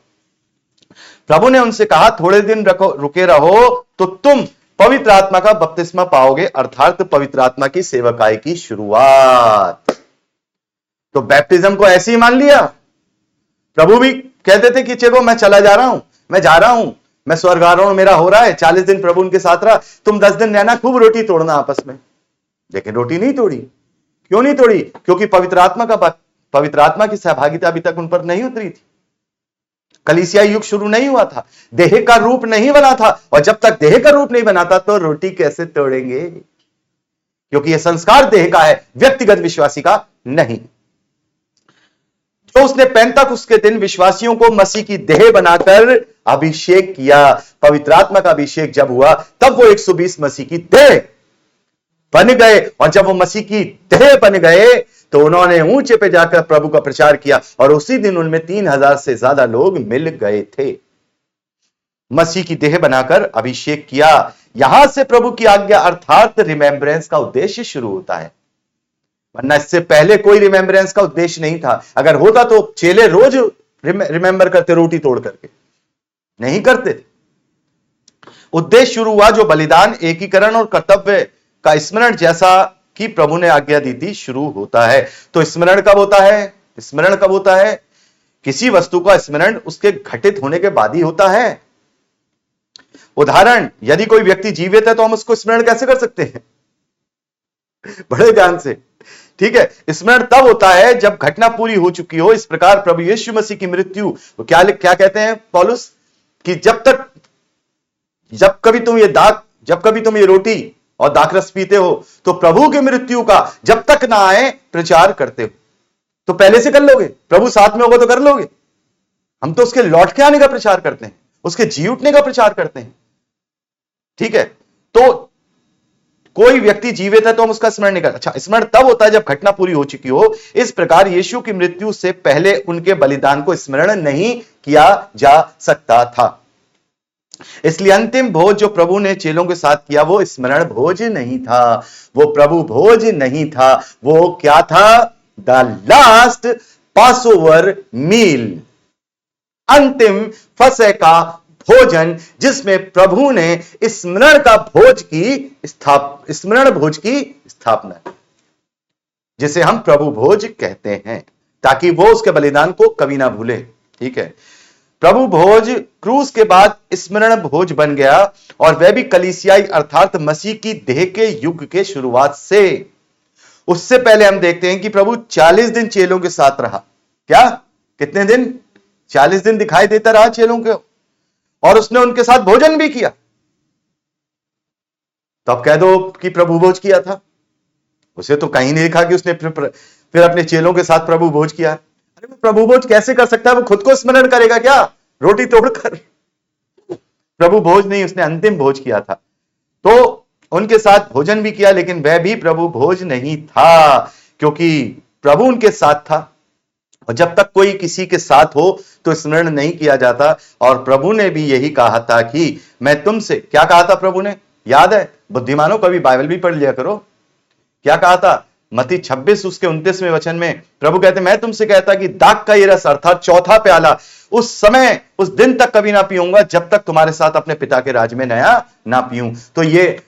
Speaker 1: प्रभु ने उनसे कहा थोड़े दिन रुके रहो तो तुम पवित्र आत्मा का बपतिस्मा पाओगे, अर्थात पवित्र आत्मा की सेवकाई की शुरुआत। तो बैप्टिज्म को ऐसे ही मान लिया। प्रभु भी कहते थे कि चलो मैं चला जा रहा हूं, मैं जा रहा हूं, मैं स्वर्ग आरोहण मेरा हो रहा है। 40 दिन प्रभु उनके साथ रहा, तुम 10 दिन रहना, खूब रोटी तोड़ना आपस में। लेकिन रोटी नहीं तोड़ी। क्यों नहीं तोड़ी? क्योंकि पवित्र आत्मा की सहभागिता अभी तक उन पर नहीं उतरी थी। कलीसिया युग शुरू नहीं हुआ था, देह का रूप नहीं बना था, और जब तक देह का रूप नहीं बनाता तो रोटी कैसे तोड़ेंगे? क्योंकि यह संस्कार देह का है, व्यक्तिगत विश्वासी का नहीं। तो उसने पेंतकुस्त के दिन विश्वासियों को मसीह की देह बनाकर अभिषेक किया। पवित्र आत्मा का अभिषेक जब हुआ, तब वो 120 मसीह की देह बन गए, और जब वो मसीह की देह बन गए तो उन्होंने ऊंचे पे जाकर प्रभु का प्रचार किया, और उसी दिन उनमें 3000 से ज्यादा लोग मिल गए थे। मसीह की देह बनाकर अभिषेक किया। यहां से प्रभु की आज्ञा अर्थात रिमेम्बरेंस का उद्देश्य शुरू होता है, वरना इससे पहले कोई रिमेम्बरेंस का उद्देश्य नहीं था। अगर होता तो चेले रोज रिमेंबर करते, रोटी तोड़ करके नहीं करते थे। उद्देश्य शुरू हुआ जो बलिदान, एकीकरण और कर्तव्य का स्मरण जैसा कि प्रभु ने आज्ञा दी थी शुरू होता है। तो स्मरण कब होता है? स्मरण कब होता है? किसी वस्तु का स्मरण उसके घटित होने के बाद ही होता है। उदाहरण, यदि कोई व्यक्ति जीवित है तो हम उसको स्मरण कैसे कर सकते हैं? बड़े ध्यान से, ठीक है। स्मरण तब होता है जब घटना पूरी हो चुकी हो। इस प्रकार प्रभु यीशु मसीह की मृत्यु, क्या कहते हैं पौलुस, कि जब कभी तुम ये रोटी और दाखरस पीते हो तो प्रभु की मृत्यु का जब तक ना आए प्रचार करते हो। तो पहले से कर लोगे, प्रभु साथ में होगा तो कर लोगे। हम तो उसके लौट के आने का प्रचार करते हैं, उसके जी उठने का प्रचार करते हैं, ठीक है। तो कोई व्यक्ति जीवित है तो हम उसका स्मरण नहीं करते। अच्छा, स्मरण तब होता है जब घटना पूरी हो चुकी हो। इस प्रकार यीशु की मृत्यु से पहले उनके बलिदान को स्मरण नहीं किया जा सकता था। इसलिए अंतिम भोज जो प्रभु ने चेलों के साथ किया वो स्मरण भोज नहीं था, वो प्रभु भोज नहीं था। वो क्या था? द लास्ट पासओवर मील, अंतिम फसह का भोजन, जिसमें प्रभु ने स्मरण भोज की स्थापना, जिसे हम प्रभु भोज कहते हैं, ताकि वो उसके बलिदान को कभी ना भूले, ठीक है। प्रभु भोज क्रूस के बाद स्मरण भोज बन गया, और वह भी कलीसियाई अर्थात मसीह की देह के युग के शुरुआत से। उससे पहले हम देखते हैं कि प्रभु 40 दिन चेलों के साथ रहा। क्या? कितने दिन? 40 दिन दिखाई देता रहा चेलों को, और उसने उनके साथ भोजन भी किया। तो अब कह दो कि प्रभु भोज किया था, उसे तो कहीं नहीं लिखा कि उसने फिर अपने चेलों के साथ प्रभु भोज किया। अरे वो प्रभु भोज कैसे कर सकता है? वो खुद को स्मरण करेगा क्या रोटी तोड़कर? प्रभु भोज नहीं, उसने अंतिम भोज किया था। तो उनके साथ भोजन भी किया, लेकिन वह भी प्रभु भोज नहीं था, क्योंकि प्रभु उनके साथ था, और जब तक कोई किसी के साथ हो तो स्मरण नहीं किया जाता। और प्रभु ने भी यही कहा था कि मैं तुमसे, क्या कहा था प्रभु ने? याद है? बुद्धिमानों, कभी बाइबल भी पढ़ लिया करो। क्या कहा था? मत्ती 26 उसके 29वें वचन में प्रभु कहते, मैं तुमसे कहता कि दाख का ये रस अर्थात चौथा प्याला उस समय, उस दिन तक कभी ना पीऊंगा जब तक तुम्हारे साथ अपने पिता के राज में नया ना पीऊं। तो ये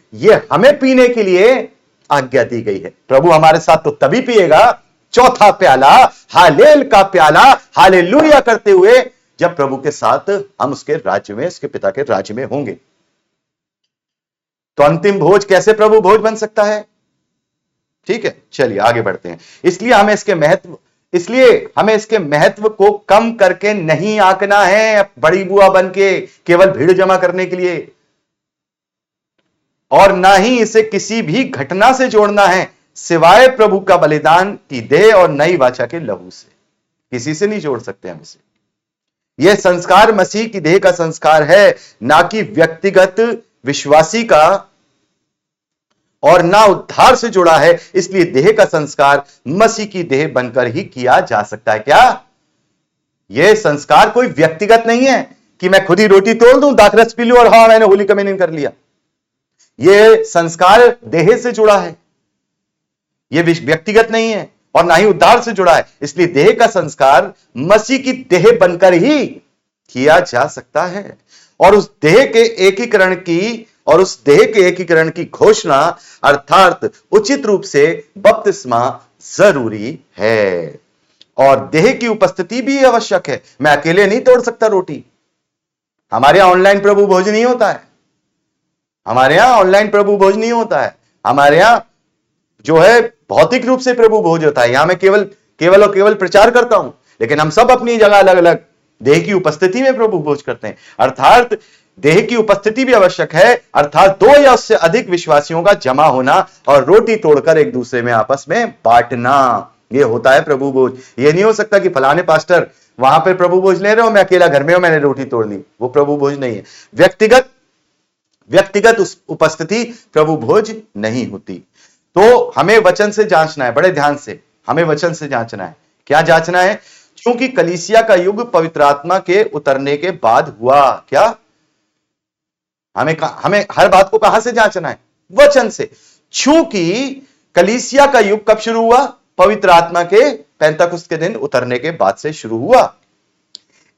Speaker 1: हमें पीने के लिए आज्ञा दी गई है। प्रभु हमारे साथ तो तभी पिएगा चौथा प्याला, हालेल का प्याला, हालेलुया करते हुए, जब प्रभु के साथ हम उसके राज्य में, उसके पिता के राज्य में होंगे। तो अंतिम भोज कैसे प्रभु भोज बन सकता है? ठीक है, चलिए आगे बढ़ते हैं। इसलिए हमें इसके महत्व को कम करके नहीं आंकना है, बड़ी बुआ बन के केवल भीड़ जमा करने के लिए, और ना ही इसे किसी भी घटना से जोड़ना है सिवाय प्रभु का बलिदान की देह और नई वाचा के लहू से। किसी से नहीं जोड़ सकते हम इसे। यह संस्कार मसीह की देह का संस्कार है, ना कि व्यक्तिगत विश्वासी का, और ना उद्धार से जुड़ा है। इसलिए देह का संस्कार मसीह की देह बनकर ही किया जा सकता है। क्या? यह संस्कार कोई व्यक्तिगत नहीं है कि मैं खुद ही रोटी तोड़ दूं, दाखरस पी लूं और हाँ मैंने होली कम्युनियन कर लिया। यह संस्कार देह से जुड़ा है, यह व्यक्तिगत नहीं है, और ना ही उद्धार से जुड़ा है। इसलिए देह का संस्कार मसीह की देह बनकर ही किया जा सकता है, और उस देह के एकीकरण की घोषणा अर्थात उचित रूप से बपतिस्मा जरूरी है, और देह की उपस्थिति भी आवश्यक है। मैं अकेले नहीं तोड़ सकता रोटी। हमारे यहां ऑनलाइन प्रभु भोज नहीं होता है, हमारे यहां ऑनलाइन प्रभु भोज नहीं होता है। हमारे यहां जो है भौतिक रूप से प्रभु भोज होता है। यहां मैं केवल प्रचार करता हूं, लेकिन हम सब अपनी जगह अलग अलग देह की उपस्थिति में प्रभु भोज करते हैं। अर्थात देह की उपस्थिति भी आवश्यक है, अर्थात 2 या उससे अधिक विश्वासियों का जमा होना और रोटी तोड़कर एक दूसरे में आपस में बांटना, यह होता है प्रभु भोज। यह नहीं हो सकता कि फलाने पास्टर वहां पर प्रभु भोज ले रहे हो, मैं अकेला घर में हूं, मैंने रोटी तोड़ ली। वो प्रभु भोज नहीं है। व्यक्तिगत उपस्थिति प्रभु भोज नहीं होती। तो हमें वचन से जांचना है, बड़े ध्यान से हमें वचन से जांचना है। क्या जांचना है? क्योंकि कलीसिया का युग पवित्र आत्मा के उतरने के बाद हुआ। क्या? हमें हर बात को कहां से जांचना है? वचन से। क्योंकि कलीसिया का युग कब शुरू हुआ? पवित्र आत्मा के पेंतकुस्त के दिन उतरने के बाद से शुरू हुआ।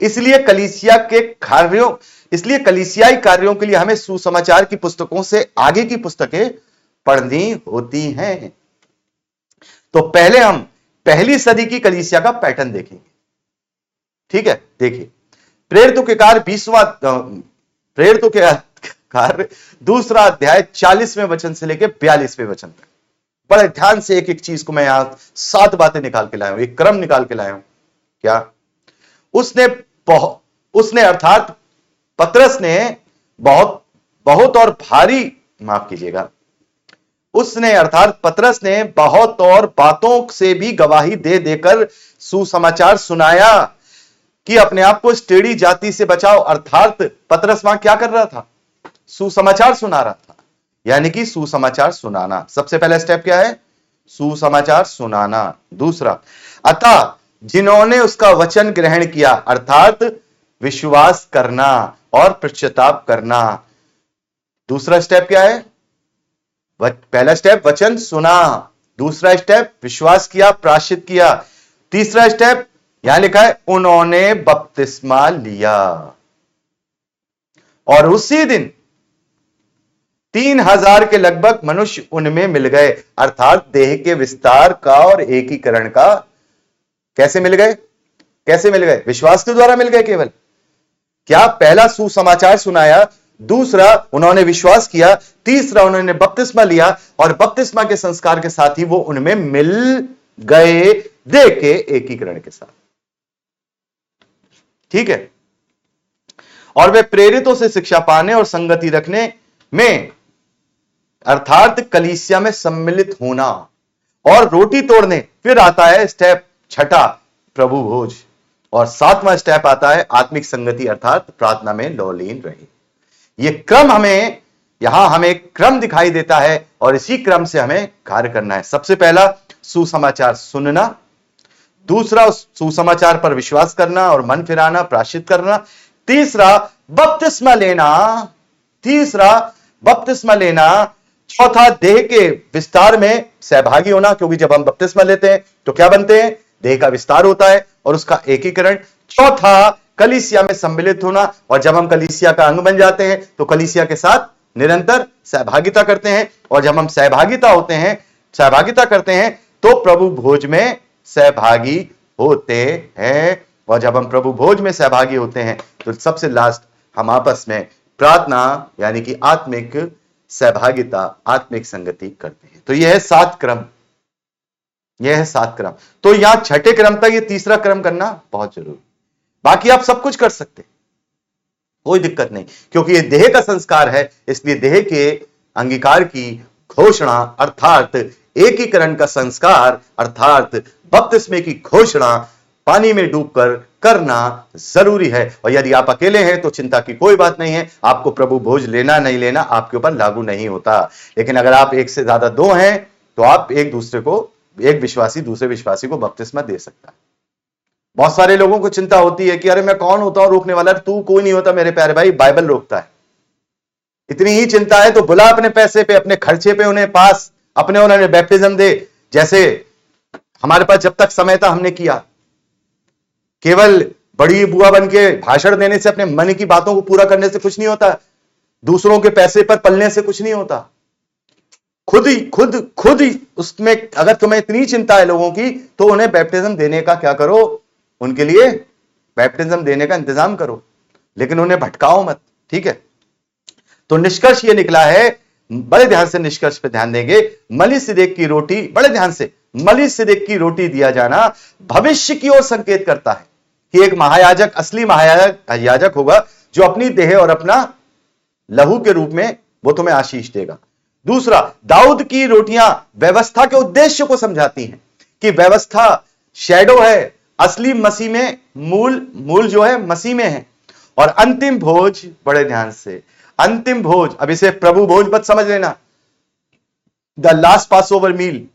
Speaker 1: इसलिए कलीसियाई कार्यों के लिए हमें सुसमाचार की पुस्तकों से आगे की पुस्तकें पढ़नी होती हैं। तो पहले हम पहली सदी की कलीसिया का पैटर्न देखेंगे। ठीक है, देखिए प्रेरितों के कार्य 20वां प्रेरितों के कार्य 2 अध्याय 40वें वचन से लेकर 42वें वचन तक। बड़े ध्यान से एक एक चीज को मैं यहां 7 बातें निकाल के लाया हूं, एक क्रम निकाल के लाया हूं। क्या उसने अर्थात पतरस ने बहुत और भारी, माफ कीजिएगा, उसने अर्थात पतरस ने बहुत और बातों से भी गवाही दे देकर सुसमाचार सुनाया कि अपने आप को टेढ़ी जाति से बचाओ। अर्थात पतरस वहां क्या कर रहा था? सुसमाचार सुना रहा था, यानी कि सुसमाचार सुनाना। सबसे पहला स्टेप क्या है? सुसमाचार सुनाना। दूसरा, अतः जिन्होंने उसका वचन ग्रहण किया, अर्थात विश्वास करना और पश्चाताप करना। दूसरा स्टेप क्या है? पहला स्टेप वचन सुना, दूसरा स्टेप विश्वास किया, प्रायश्चित किया, तीसरा स्टेप यहां लिखा है उन्होंने बपतिस्मा लिया। और उसी दिन 3000 के लगभग मनुष्य उनमें मिल गए। अर्थात देह के विस्तार का और एकीकरण का कैसे मिल गए? कैसे मिल गए? विश्वास के द्वारा मिल गए। केवल क्या? पहला सुसमाचार सुनाया, दूसरा उन्होंने विश्वास किया, तीसरा उन्होंने बपतिस्मा लिया, और बपतिस्मा के संस्कार के साथ ही वो उनमें मिल गए देह के एकीकरण के साथ। ठीक है। और वे प्रेरितों से शिक्षा पाने और संगति रखने में, अर्थात कलीसिया में सम्मिलित होना और रोटी तोड़ने। फिर आता है स्टेप छठा, प्रभु भोज, और 7वां स्टेप आता है आत्मिक संगति, अर्थात प्रार्थना में लौलीन रहे। यह क्रम हमें एक क्रम दिखाई देता है और इसी क्रम से हमें कार्य करना है। सबसे पहला सुसमाचार सुनना, दूसरा सुसमाचार पर विश्वास करना और मन फिराना, प्रायश्चित करना, तीसरा बपतिस्मा लेना, चौथा देह के विस्तार में सहभागी होना, क्योंकि जब हम बपतिस्मा लेते हैं तो क्या बनते हैं? देह का विस्तार होता है और उसका एकीकरण। चौथा कलीसिया में सम्मिलित होना, और जब हम कलीसिया का अंग बन जाते हैं तो कलीसिया के साथ निरंतर सहभागिता करते हैं, और जब हम सहभागिता करते हैं तो प्रभु भोज में सहभागी होते हैं, और जब हम प्रभु भोज में सहभागी होते हैं तो सबसे लास्ट हम आपस में प्रार्थना यानी कि आत्मिक सहभागिता, आत्मिक संगति करते हैं। तो यह है 7 क्रम, तो यहां छठे क्रम तक ये तीसरा क्रम करना बहुत जरूरी। बाकी आप सब कुछ कर सकते, कोई दिक्कत नहीं, क्योंकि यह देह का संस्कार है, इसलिए देह के अंगीकार की घोषणा अर्थात एकीकरण का संस्कार अर्थात बपतिस्मे की घोषणा पानी में डूबकर करना जरूरी है। और यदि आप अकेले हैं तो चिंता की कोई बात नहीं है, आपको प्रभु भोज लेना नहीं लेना आपके ऊपर लागू नहीं होता। लेकिन अगर आप एक से ज्यादा 2 हैं तो आप एक विश्वासी दूसरे विश्वासी को बपतिस्मा दे सकता है। बहुत सारे लोगों को चिंता होती है कि अरे मैं कौन होता हूं रोकने वाला? तू कोई नहीं होता मेरे प्यारे भाई, बाइबल रोकता है। इतनी ही चिंता है तो बुला अपने पैसे पे, अपने खर्चे पे उन्हें पास, उन्होंने बैप्टिज्म दे, जैसे हमारे पास जब तक समय था हमने किया। केवल बड़ी बुआ बन के भाषण देने से, अपने मन की बातों को पूरा करने से कुछ नहीं होता, दूसरों के पैसे पर पलने से कुछ नहीं होता। खुद ही उसमें अगर तुम्हें इतनी चिंता है लोगों की तो उन्हें बैप्टिज्म देने का क्या करो, उनके लिए बैप्टिज्म देने का इंतजाम करो, लेकिन उन्हें भटकाओ मत। ठीक है। तो निष्कर्ष ये निकला है, बड़े ध्यान से निष्कर्ष पे ध्यान देंगे। मलिकिसिदक की रोटी, बड़े ध्यान से, मलिकिसिदक की रोटी दिया जाना भविष्य की ओर संकेत करता है कि एक महायाजक, असली महायाजक होगा जो अपनी देह और अपना लहू के रूप में वो तुम्हें आशीष देगा। दूसरा, दाऊद की रोटियां व्यवस्था के उद्देश्य को समझाती हैं कि व्यवस्था शैडो है, असली मसीह में, मूल जो है मसीह में है। और अंतिम भोज, बड़े ध्यान से, अंतिम भोज, अब इसे प्रभु भोज मत समझ लेना, द लास्ट पास ओवर मील,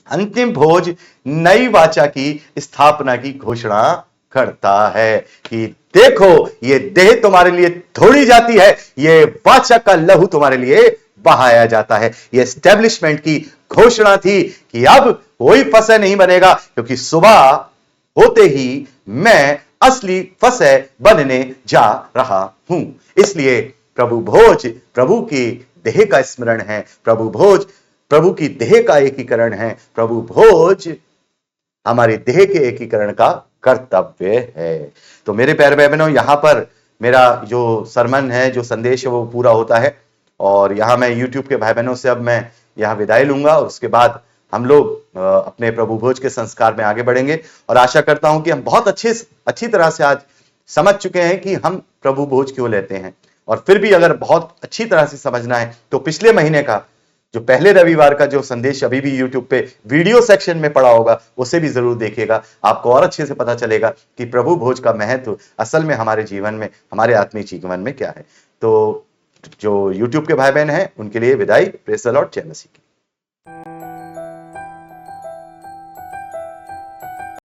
Speaker 1: अंतिम भोज नई वाचा की स्थापना की घोषणा करता है कि देखो ये देह तुम्हारे लिए तोड़ी जाती है, ये वाचा का लहू तुम्हारे लिए बहाया जाता है। ये एस्टेब्लिशमेंट की घोषणा थी कि अब कोई फसह नहीं बनेगा, क्योंकि सुबह होते ही मैं असली फसह बनने जा रहा हूं। इसलिए प्रभु भोज प्रभु की देह का स्मरण है। प्रभु भोज प्रभु की देह का एकीकरण है। प्रभु भोज हमारी देह के एकीकरण का कर्तव्य है। तो मेरे प्यारे भाई बहनों, यहां पर मेरा जो सरमन है, जो संदेश है, वो पूरा होता है। और यहां मैं यूट्यूब के भाई बहनों से अब मैं यहां विदाई लूंगा और उसके बाद हम लोग अपने प्रभु भोज के संस्कार में आगे बढ़ेंगे। और आशा करता हूं कि हम बहुत अच्छी तरह से आज समझ चुके हैं कि हम प्रभु भोज क्यों लेते हैं। और फिर भी अगर बहुत अच्छी तरह से समझना है तो पिछले महीने का जो पहले रविवार का जो संदेश अभी भी YouTube पे वीडियो सेक्शन में पड़ा होगा, उसे भी जरूर देखिएगा। आपको और अच्छे से पता चलेगा कि प्रभु भोज का महत्व असल में हमारे जीवन में, हमारे आत्मिक जीवन में क्या है। तो जो YouTube के भाई बहन हैं, उनके लिए विदाई। Praise the Lord. जय मसीह की।